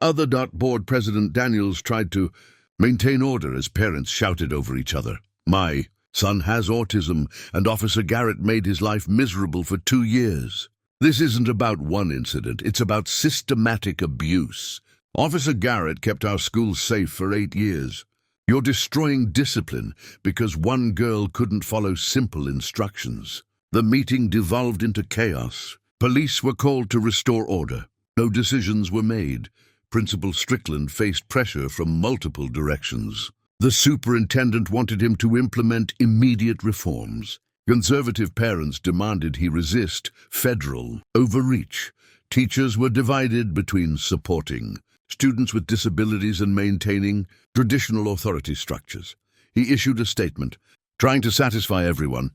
other. Board President Daniels tried to maintain order as parents shouted over each other. My son has autism, and Officer Garrett made his life miserable for 2 years. This isn't about one incident, it's about systematic abuse. Officer Garrett kept our schools safe for 8 years. You're destroying discipline because one girl couldn't follow simple instructions. The meeting devolved into chaos. Police were called to restore order. No decisions were made. Principal Strickland faced pressure from multiple directions. The superintendent wanted him to implement immediate reforms. Conservative parents demanded he resist federal overreach. Teachers were divided between supporting students with disabilities and maintaining traditional authority structures. He issued a statement, trying to satisfy everyone.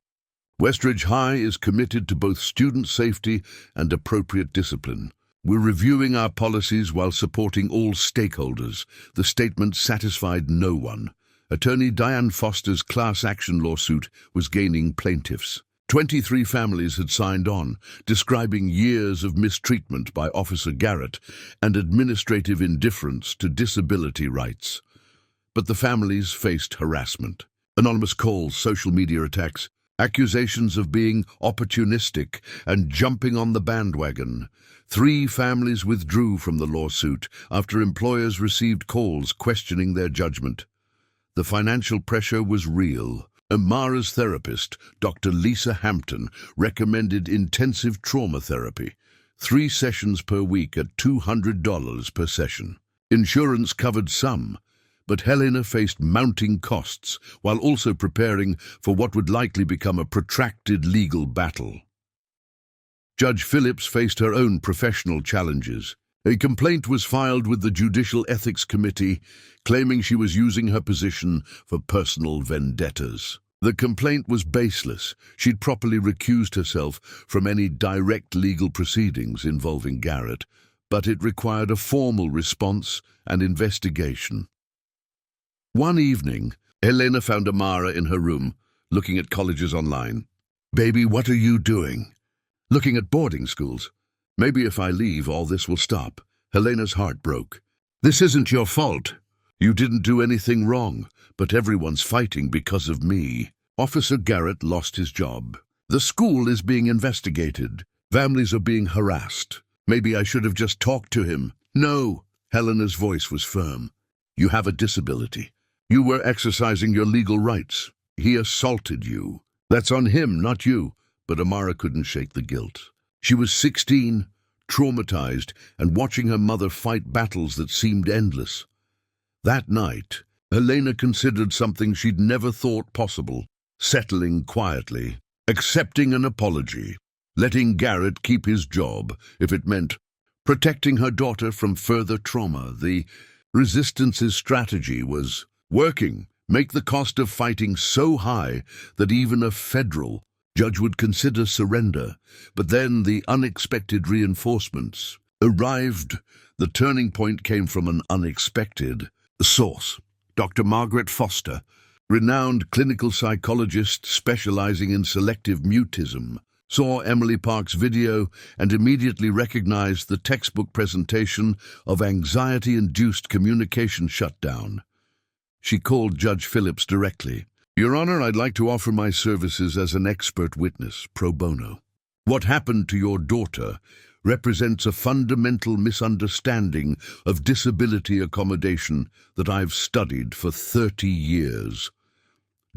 Westridge High is committed to both student safety and appropriate discipline. We're reviewing our policies while supporting all stakeholders. The statement satisfied no one. Attorney Diane Foster's class action lawsuit was gaining plaintiffs. 23 families had signed on, describing years of mistreatment by Officer Garrett and administrative indifference to disability rights. But the families faced harassment. Anonymous calls, social media attacks, accusations of being opportunistic and jumping on the bandwagon. 3 families withdrew from the lawsuit after employers received calls questioning their judgment. The financial pressure was real. Amara's therapist, Dr. Lisa Hampton, recommended intensive trauma therapy, 3 sessions per week at $200 per session. Insurance covered some, but Helena faced mounting costs while also preparing for what would likely become a protracted legal battle. Judge Phillips faced her own professional challenges. A complaint was filed with the Judicial Ethics Committee, claiming she was using her position for personal vendettas. The complaint was baseless. She'd properly recused herself from any direct legal proceedings involving Garrett, but it required a formal response and investigation. One evening, Helena found Amara in her room, looking at colleges online. "Baby, what are you doing?" "Looking at boarding schools. Maybe if I leave, all this will stop." Helena's heart broke. "This isn't your fault. You didn't do anything wrong, but everyone's fighting because of me." Officer Garrett lost his job. The school is being investigated. Families are being harassed. Maybe I should have just talked to him. "No." Helena's voice was firm. "You have a disability. You were exercising your legal rights. He assaulted you. That's on him, not you." But Amara couldn't shake the guilt. She was 16, traumatized, and watching her mother fight battles that seemed endless. That night, Helena considered something she'd never thought possible: settling quietly, accepting an apology, letting Garrett keep his job if it meant protecting her daughter from further trauma. The Resistance's strategy was working. make the cost of fighting so high that even a federal judge would consider surrender. But then the unexpected reinforcements arrived. The turning point came from an unexpected source. Dr. Margaret Foster, renowned clinical psychologist specializing in selective mutism, saw Emily Park's video and immediately recognized the textbook presentation of anxiety-induced communication shutdown. She called Judge Phillips directly. "Your Honor, I'd like to offer my services as an expert witness, pro bono. What happened to your daughter represents a fundamental misunderstanding of disability accommodation that I've studied for 30 years.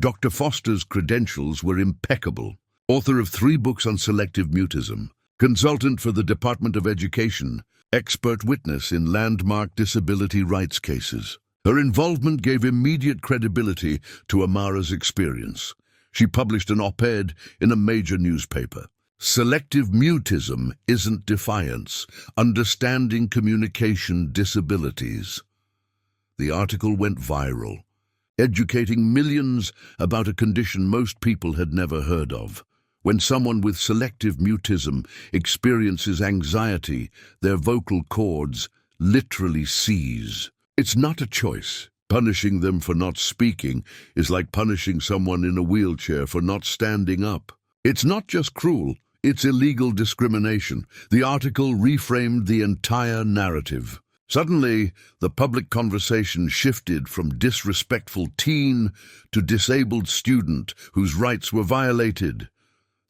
Dr. Foster's credentials were impeccable. Author of 3 books on selective mutism, consultant for the Department of Education, expert witness in landmark disability rights cases. Her involvement gave immediate credibility to Amara's experience. She published an op-ed in a major newspaper. Selective mutism isn't defiance, understanding communication disabilities." The article went viral, educating millions about a condition most people had never heard of. When someone with selective mutism experiences anxiety, their vocal cords literally seize. It's not a choice. Punishing them for not speaking is like punishing someone in a wheelchair for not standing up. It's not just cruel, it's illegal discrimination. The article reframed the entire narrative. Suddenly, the public conversation shifted from disrespectful teen to disabled student whose rights were violated.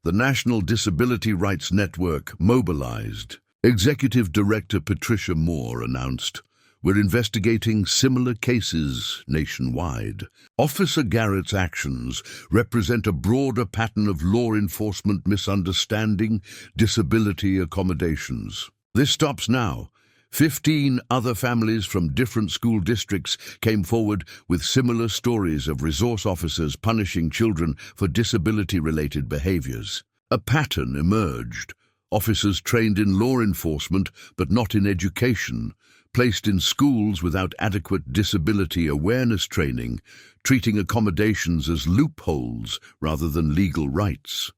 The National Disability Rights Network mobilized. Executive Director Patricia Moore announced, "We're investigating similar cases nationwide." Officer Garrett's actions represent a broader pattern of law enforcement misunderstanding disability accommodations. This stops now. 15 other families from different school districts came forward with similar stories of resource officers punishing children for disability-related behaviors. A pattern emerged. Officers trained in law enforcement but not in education, placed in schools without adequate disability awareness training, treating accommodations as loopholes rather than legal rights.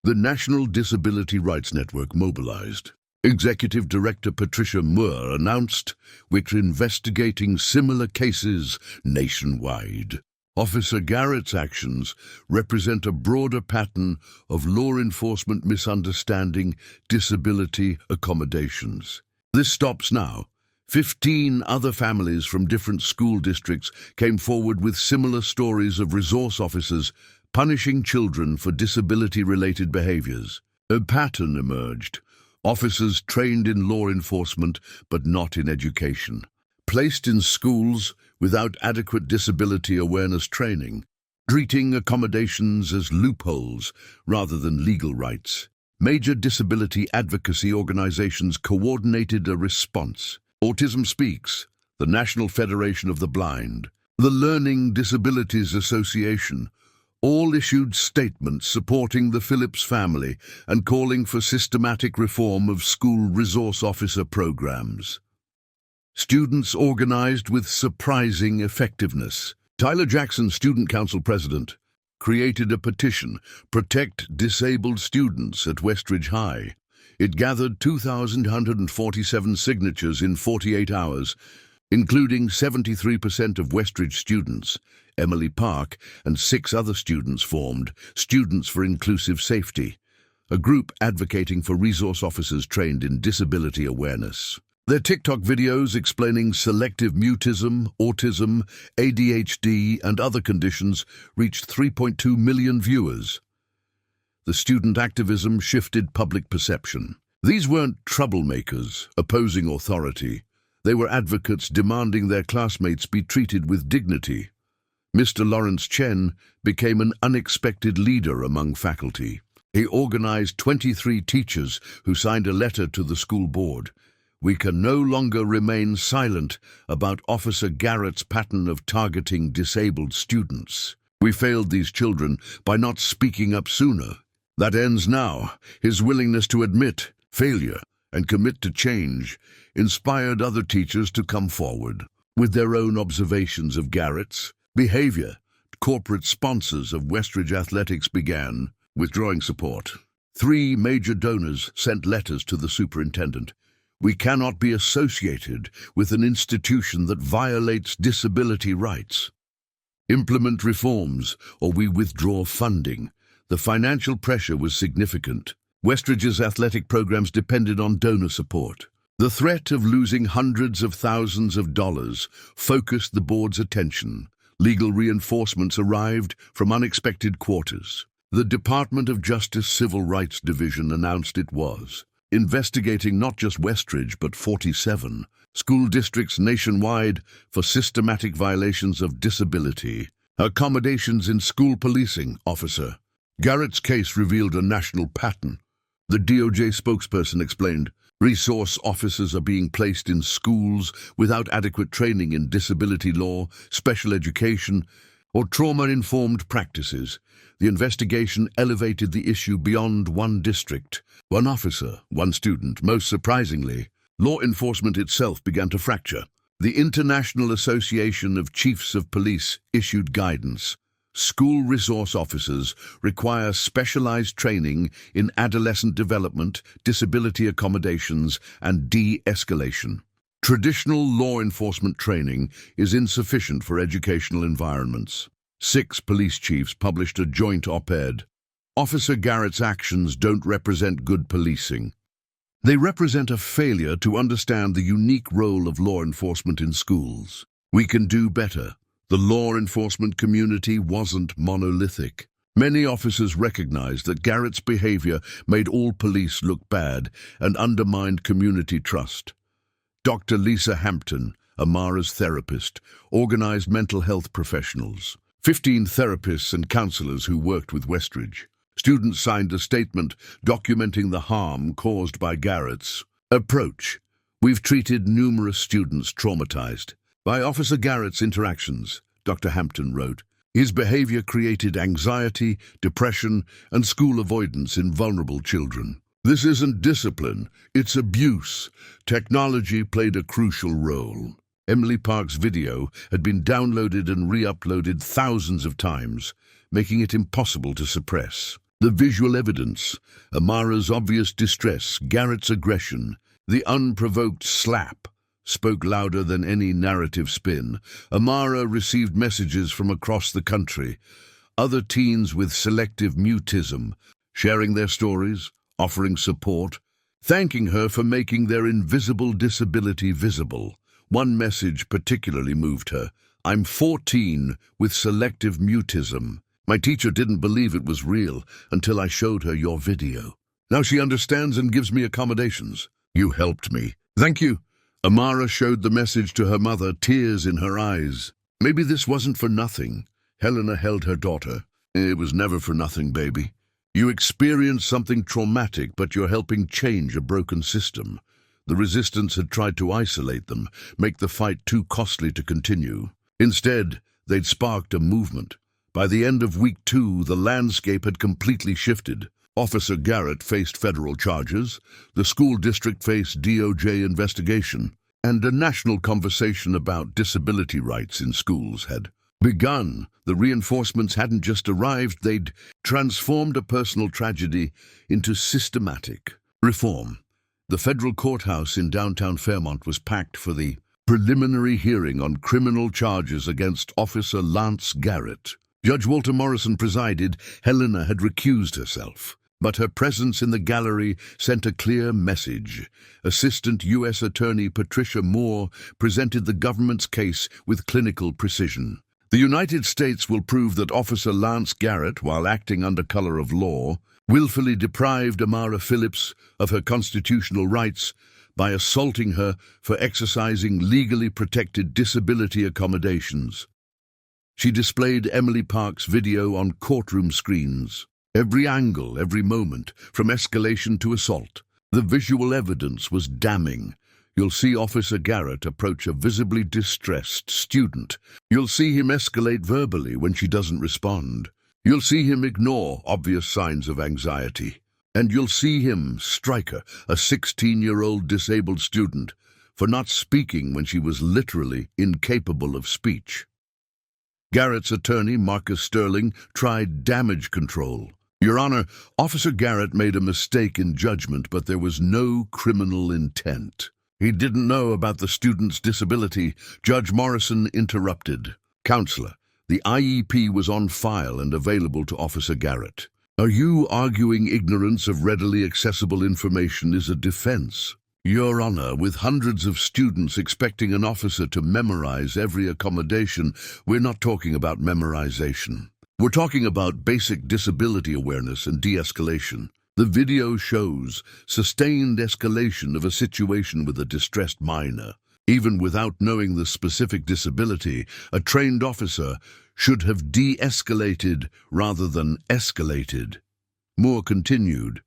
The National Disability Rights Network mobilized. Executive Director Patricia Moore announced, "We're investigating similar cases nationwide." Officer Garrett's actions represent a broader pattern of law enforcement misunderstanding disability accommodations. This stops now. 15 other families from different school districts came forward with similar stories of resource officers punishing children for disability-related behaviors. A pattern emerged. Officers trained in law enforcement but not in education, placed in schools without adequate disability awareness training, treating accommodations as loopholes rather than legal rights. Major disability advocacy organizations coordinated a response. Autism Speaks, the National Federation of the Blind, the Learning Disabilities Association, all issued statements supporting the Phillips family and calling for systematic reform of school resource officer programs. Students organized with surprising effectiveness. Tyler Jackson, Student Council President, created a petition, "Protect Disabled Students" at Westridge High. It gathered 2,147 signatures in 48 hours, including 73% of Westridge students. Emily Park and 6 other students formed Students for Inclusive Safety, a group advocating for resource officers trained in disability awareness. Their TikTok videos explaining selective mutism, autism, ADHD, and other conditions reached 3.2 million viewers. The student activism shifted public perception. These weren't troublemakers opposing authority. They were advocates demanding their classmates be treated with dignity. Mr. Lawrence Chen became an unexpected leader among faculty. He organized 23 teachers who signed a letter to the school board. "We can no longer remain silent about Officer Garrett's pattern of targeting disabled students. We failed these children by not speaking up sooner. That ends now." His willingness to admit failure and commit to change inspired other teachers to come forward. with their own observations of Garrett's behavior. Corporate sponsors of Westridge Athletics began withdrawing support. 3 major donors sent letters to the superintendent. We cannot be associated with an institution that violates disability rights. Implement reforms, or we withdraw funding. The financial pressure was significant. Westridge's athletic programs depended on donor support. The threat of losing hundreds of thousands of dollars focused the board's attention. Legal reinforcements arrived from unexpected quarters. The Department of Justice Civil Rights Division announced it was investigating not just Westridge but 47 school districts nationwide for systematic violations of disability accommodations in school policing. Officer Garrett's case revealed a national pattern. The DOJ spokesperson explained, resource officers are being placed in schools without adequate training in disability law, special education, or trauma-informed practices. The investigation elevated the issue beyond one district, one officer, one student. Most surprisingly, law enforcement itself began to fracture. The International Association of Chiefs of Police issued guidance. School resource officers require specialized training in adolescent development, disability accommodations, and de-escalation. Traditional law enforcement training is insufficient for educational environments. 6 police chiefs published a joint op-ed. Officer Garrett's actions don't represent good policing. They represent a failure to understand the unique role of law enforcement in schools. We can do better. The law enforcement community wasn't monolithic. Many officers recognized that Garrett's behavior made all police look bad and undermined community trust. Dr. Lisa Hampton, Amara's therapist, organized mental health professionals. 15 therapists and counselors who worked with Westridge. Students signed a statement documenting the harm caused by Garrett's approach. We've treated numerous students traumatized by Officer Garrett's interactions, Dr. Hampton wrote. His behavior created anxiety, depression, and school avoidance in vulnerable children. This isn't discipline, it's abuse. Technology played a crucial role. Emily Park's video had been downloaded and re-uploaded thousands of times, making it impossible to suppress. The visual evidence, Amara's obvious distress, Garrett's aggression, the unprovoked slap, spoke louder than any narrative spin. Amara received messages from across the country, other teens with selective mutism, sharing their stories, offering support, thanking her for making their invisible disability visible. One message particularly moved her. I'm 14 with selective mutism. My teacher didn't believe it was real until I showed her your video. Now she understands and gives me accommodations. You helped me. Thank you. Amara showed the message to her mother, tears in her eyes. Maybe this wasn't for nothing. Helena held her daughter. It was never for nothing, baby. You experienced something traumatic, but you're helping change a broken system. The resistance had tried to isolate them, make the fight too costly to continue. Instead, they'd sparked a movement. By the end of week 2, the landscape had completely shifted. Officer Garrett faced federal charges, the school district faced DOJ investigation, and a national conversation about disability rights in schools had begun. The reinforcements hadn't just arrived, they'd transformed a personal tragedy into systematic reform. The federal courthouse in downtown Fairmont was packed for the preliminary hearing on criminal charges against Officer Lance Garrett. Judge Walter Morrison presided. Helena had recused herself, but her presence in the gallery sent a clear message. Assistant U.S. Attorney Patricia Moore presented the government's case with clinical precision. The United States will prove that Officer Lance Garrett, while acting under color of law, willfully deprived Amara Phillips of her constitutional rights by assaulting her for exercising legally protected disability accommodations. She displayed Emily Park's video on courtroom screens. Every angle, every moment, from escalation to assault. The visual evidence was damning. You'll see Officer Garrett approach a visibly distressed student. You'll see him escalate verbally when she doesn't respond. You'll see him ignore obvious signs of anxiety. And you'll see him strike her, a 16-year-old disabled student, for not speaking when she was literally incapable of speech. Garrett's attorney, Marcus Sterling, tried damage control. Your Honor, Officer Garrett made a mistake in judgment, but there was no criminal intent. He didn't know about the student's disability. Judge Morrison interrupted. Counselor, the IEP was on file and available to Officer Garrett. Are you arguing ignorance of readily accessible information is a defense? Your Honor, with hundreds of students expecting an officer to memorize every accommodation, we're not talking about memorization. We're talking about basic disability awareness and de-escalation. The video shows sustained escalation of a situation with a distressed minor. Even without knowing the specific disability, a trained officer should have de-escalated rather than escalated. Moore continued.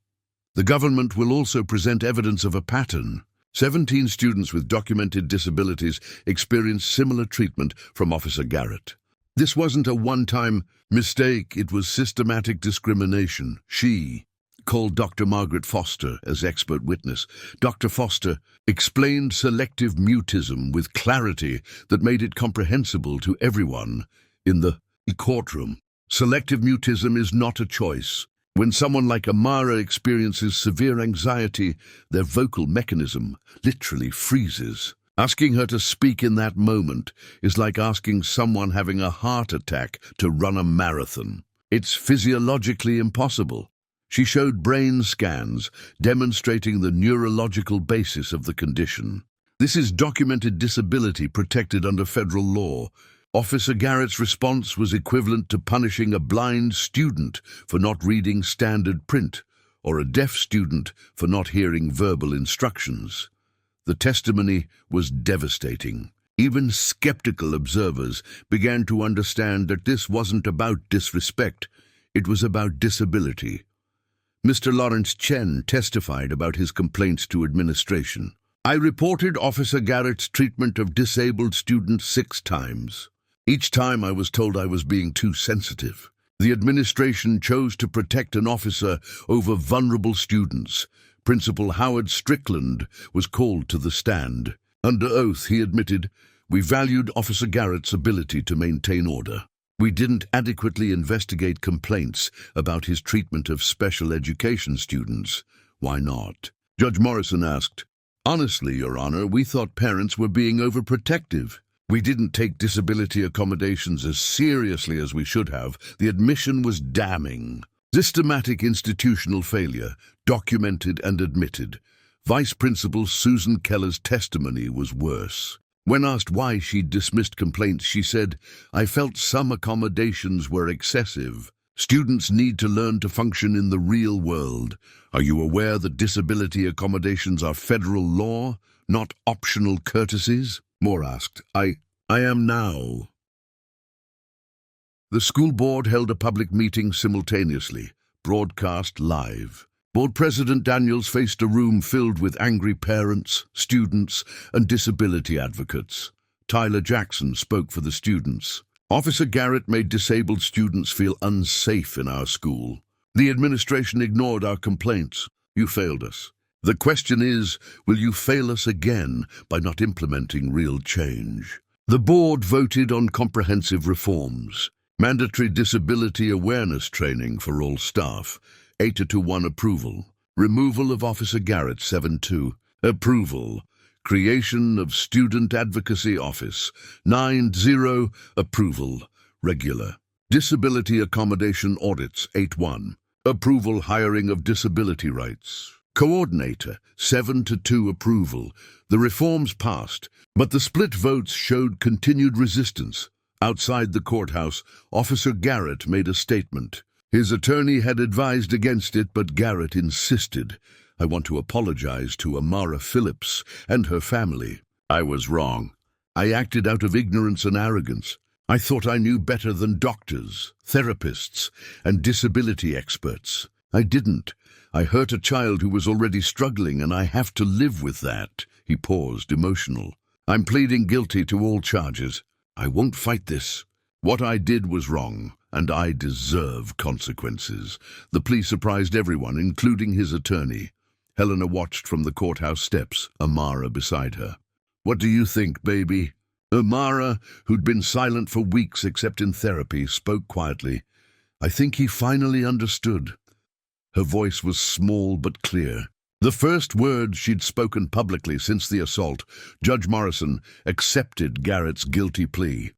The government will also present evidence of a pattern. 17 students with documented disabilities experienced similar treatment from Officer Garrett. This wasn't a one-time mistake, it was systematic discrimination. She called Dr. Margaret Foster as expert witness. Dr. Foster explained selective mutism with clarity that made it comprehensible to everyone in the courtroom. Selective mutism is not a choice. When someone like Amara experiences severe anxiety, their vocal mechanism literally freezes. Asking her to speak in that moment is like asking someone having a heart attack to run a marathon. It's physiologically impossible. She showed brain scans demonstrating the neurological basis of the condition. This is documented disability protected under federal law. Officer Garrett's response was equivalent to punishing a blind student for not reading standard print, or a deaf student for not hearing verbal instructions. The testimony was devastating. Even skeptical observers began to understand that this wasn't about disrespect, it was about disability. Mr. Lawrence Chen testified about his complaints to administration. I reported Officer Garrett's treatment of disabled students 6 times. Each time I was told I was being too sensitive. The administration chose to protect an officer over vulnerable students. Principal Howard Strickland was called to the stand. Under oath, he admitted, we valued Officer Garrett's ability to maintain order. We didn't adequately investigate complaints about his treatment of special education students. Why not? Judge Morrison asked, honestly, Your Honor, we thought parents were being overprotective. We didn't take disability accommodations as seriously as we should have. The admission was damning. Systematic institutional failure, documented and admitted. Vice Principal Susan Keller's testimony was worse. When asked why she'd dismissed complaints, she said, I felt some accommodations were excessive. Students need to learn to function in the real world. Are you aware that disability accommodations are federal law, not optional courtesies? Moore asked. I am now. The school board held a public meeting simultaneously, broadcast live. Board President Daniels faced a room filled with angry parents, students, and disability advocates. Tyler Jackson spoke for the students. Officer Garrett made disabled students feel unsafe in our school. The administration ignored our complaints. You failed us. The question is, will you fail us again by not implementing real change? The board voted on comprehensive reforms. Mandatory disability awareness training for all staff, 8-1 approval. Removal of Officer Garrett, 7-2 approval. Creation of Student Advocacy Office, 9-0 approval. Regular. Disability accommodation audits, 8-1 approval. Hiring of disability rights coordinator, 7-2 approval. The reforms passed, but the split votes showed continued resistance. Outside the courthouse, Officer Garrett made a statement. His attorney had advised against it, but Garrett insisted. I want to apologize to Amara Phillips and her family. I was wrong. I acted out of ignorance and arrogance. I thought I knew better than doctors, therapists, and disability experts. I didn't. I hurt a child who was already struggling, and I have to live with that. He paused, emotional. I'm pleading guilty to all charges. I won't fight this. What I did was wrong, and I deserve consequences. The plea surprised everyone, including his attorney. Helena watched from the courthouse steps, Amara beside her. What do you think, baby? Amara, who'd been silent for weeks except in therapy, spoke quietly. I think he finally understood. Her voice was small but clear. The first words she'd spoken publicly since the assault, Judge Morrison accepted Garrett's guilty plea.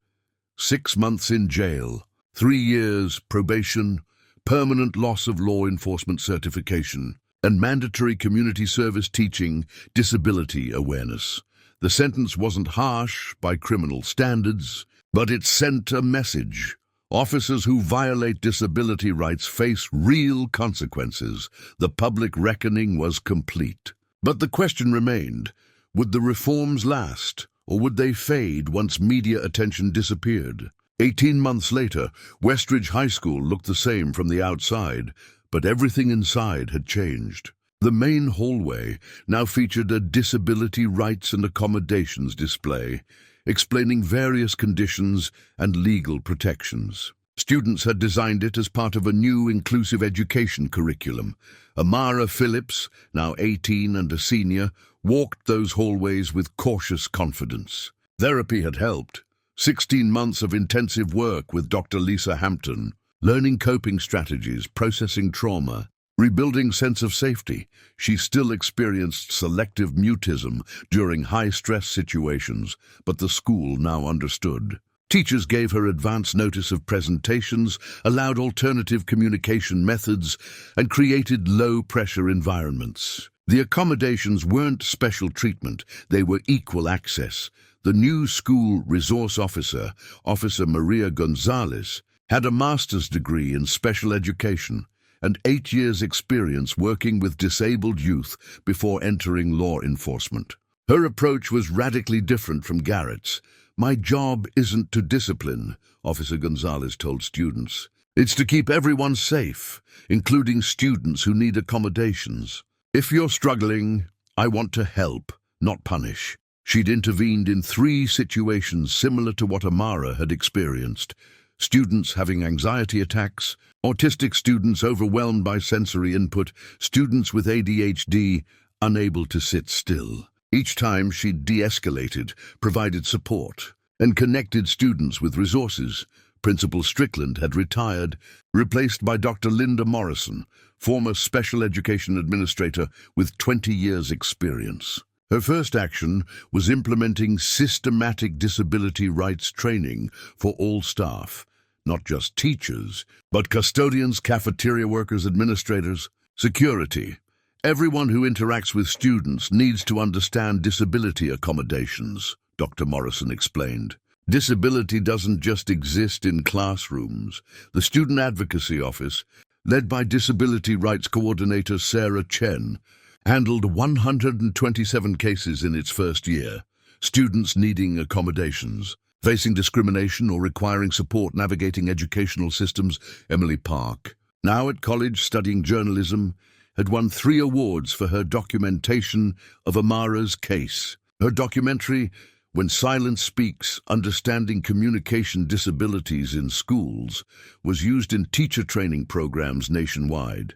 6 months in jail, 3 years probation, permanent loss of law enforcement certification, and mandatory community service teaching disability awareness. The sentence wasn't harsh by criminal standards, but it sent a message. Officers who violate disability rights face real consequences. The public reckoning was complete. But the question remained, would the reforms last, or would they fade once media attention disappeared? 18 months later, Westridge High School looked the same from the outside, but everything inside had changed. The main hallway now featured a disability rights and accommodations display, explaining various conditions and legal protections. Students had designed it as part of a new inclusive education curriculum. Amara Phillips, now 18 and a senior, walked those hallways with cautious confidence. Therapy had helped. 16 months of intensive work with Dr. Lisa Hampton, learning coping strategies, processing trauma, rebuilding sense of safety. She still experienced selective mutism during high-stress situations, but the school now understood. Teachers gave her advance notice of presentations, allowed alternative communication methods, and created low-pressure environments. The accommodations weren't special treatment, they were equal access. The new school resource officer, Officer Maria Gonzalez, had a master's degree in special education and 8 years' experience working with disabled youth before entering law enforcement. Her approach was radically different from Garrett's. My job isn't to discipline, Officer Gonzalez told students. It's to keep everyone safe, including students who need accommodations. If you're struggling, I want to help, not punish. She'd intervened in 3 situations similar to what Amara had experienced. Students having anxiety attacks, autistic students overwhelmed by sensory input, students with ADHD unable to sit still. Each time she'd de-escalated, provided support, and connected students with resources. Principal Strickland had retired, replaced by Dr. Linda Morrison, former special education administrator with 20 years' experience. Her first action was implementing systematic disability rights training for all staff, not just teachers, but custodians, cafeteria workers, administrators, security. Everyone who interacts with students needs to understand disability accommodations, Dr. Morrison explained. Disability doesn't just exist in classrooms. The Student Advocacy Office, led by Disability Rights Coordinator Sarah Chen, handled 127 cases in its first year, students needing accommodations, facing discrimination or requiring support navigating educational systems. Emily Park, now at college studying journalism, had won 3 awards for her documentation of Amara's case. Her documentary, When Silence Speaks, Understanding Communication Disabilities in Schools, was used in teacher training programs nationwide.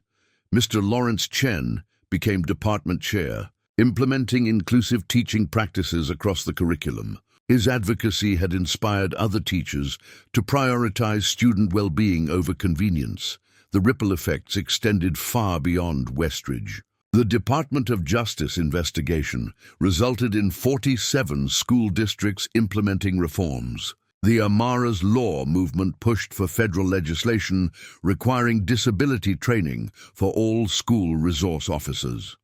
Mr. Lawrence Chen became department chair, implementing inclusive teaching practices across the curriculum. His advocacy had inspired other teachers to prioritize student well-being over convenience. The ripple effects extended far beyond Westridge. The Department of Justice investigation resulted in 47 school districts implementing reforms. The Amara's Law movement pushed for federal legislation requiring disability training for all school resource officers.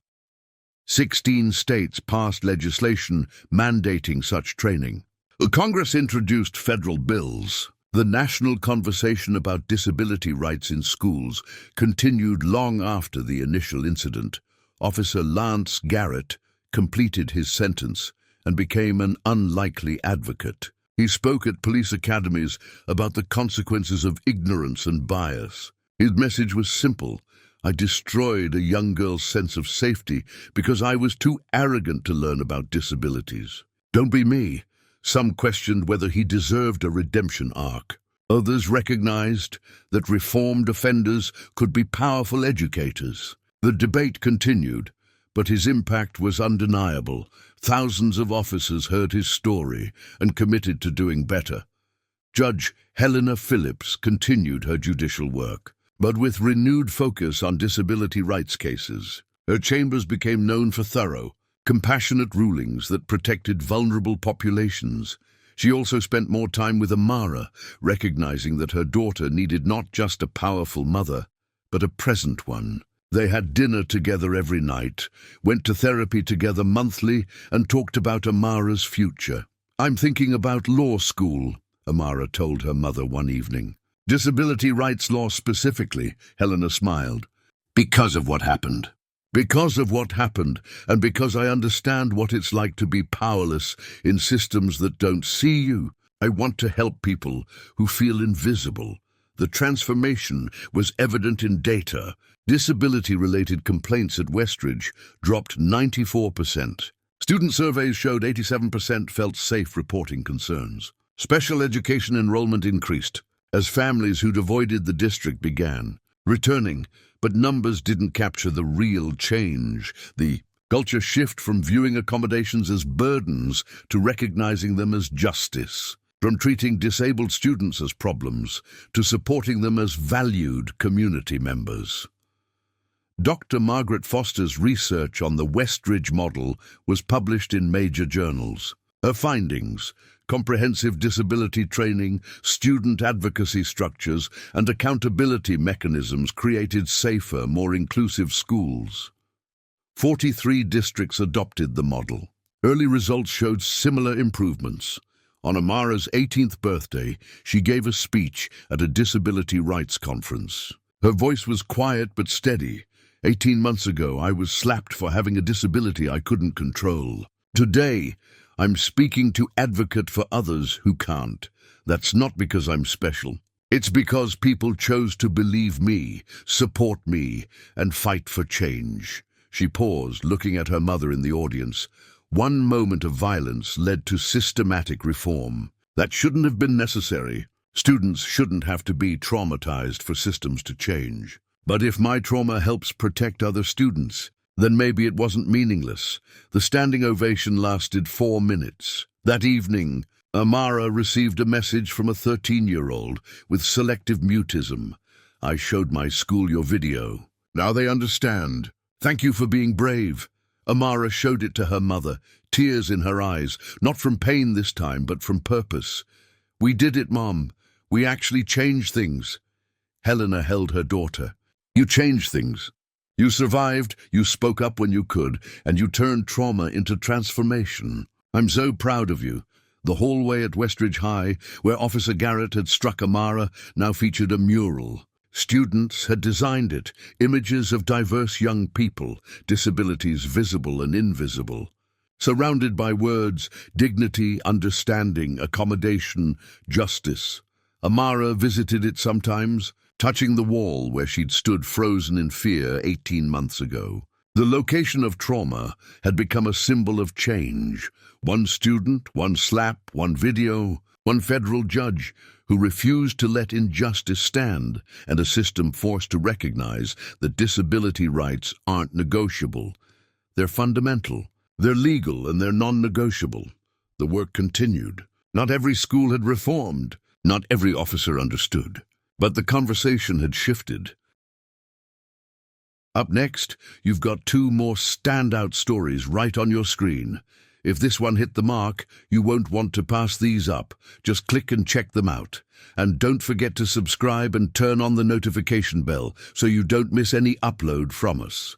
16 states passed legislation mandating such training. Congress introduced federal bills. The national conversation about disability rights in schools continued long after the initial incident. Officer Lance Garrett completed his sentence and became an unlikely advocate. He spoke at police academies about the consequences of ignorance and bias. His message was simple. I destroyed a young girl's sense of safety because I was too arrogant to learn about disabilities. Don't be me. Some questioned whether he deserved a redemption arc. Others recognized that reformed offenders could be powerful educators. The debate continued, but his impact was undeniable. Thousands of officers heard his story and committed to doing better. Judge Helena Phillips continued her judicial work, but with renewed focus on disability rights cases. Her chambers became known for thorough, compassionate rulings that protected vulnerable populations. She also spent more time with Amara, recognizing that her daughter needed not just a powerful mother, but a present one. They had dinner together every night, went to therapy together monthly, and talked about Amara's future. "I'm thinking about law school," Amara told her mother one evening. "Disability rights law specifically," Helena smiled. "Because of what happened. Because of what happened, and because I understand what it's like to be powerless in systems that don't see you. I want to help people who feel invisible." The transformation was evident in data. Disability-related complaints at Westridge dropped 94%. Student surveys showed 87% felt safe reporting concerns. Special education enrollment increased as families who'd avoided the district began returning, but numbers didn't capture the real change. The culture shift from viewing accommodations as burdens to recognizing them as justice. From treating disabled students as problems to supporting them as valued community members. Dr. Margaret Foster's research on the Westridge model was published in major journals. Her findings, comprehensive disability training, student advocacy structures, and accountability mechanisms created safer, more inclusive schools. 43 districts adopted the model. Early results showed similar improvements. On Amara's 18th birthday, she gave a speech at a disability rights conference. Her voice was quiet but steady. 18 months ago, I was slapped for having a disability I couldn't control. Today, I'm speaking to advocate for others who can't. That's not because I'm special. It's because people chose to believe me, support me, and fight for change. She paused, looking at her mother in the audience. One moment of violence led to systematic reform. That shouldn't have been necessary. Students shouldn't have to be traumatized for systems to change. But if my trauma helps protect other students, then maybe it wasn't meaningless. The standing ovation lasted 4 minutes. That evening, Amara received a message from a 13-year-old with selective mutism. "I showed my school your video. Now they understand. Thank you for being brave." Amara showed it to her mother, tears in her eyes, not from pain this time, but from purpose. "We did it, Mom. We actually changed things." Helena held her daughter. "You changed things. You survived, you spoke up when you could, and you turned trauma into transformation. I'm so proud of you." The hallway at Westridge High, where Officer Garrett had struck Amara, now featured a mural. Students had designed it, images of diverse young people, disabilities visible and invisible. Surrounded by words, dignity, understanding, accommodation, justice. Amara visited it sometimes, touching the wall where she'd stood frozen in fear 18 months ago. The location of trauma had become a symbol of change. One student, one slap, one video, one federal judge who refused to let injustice stand, and a system forced to recognize that disability rights aren't negotiable. They're fundamental, they're legal, and they're non-negotiable. The work continued. Not every school had reformed, not every officer understood, but the conversation had shifted. Up next, you've got 2 more standout stories right on your screen. If this one hit the mark, you won't want to pass these up. Just click and check them out. And don't forget to subscribe and turn on the notification bell so you don't miss any upload from us.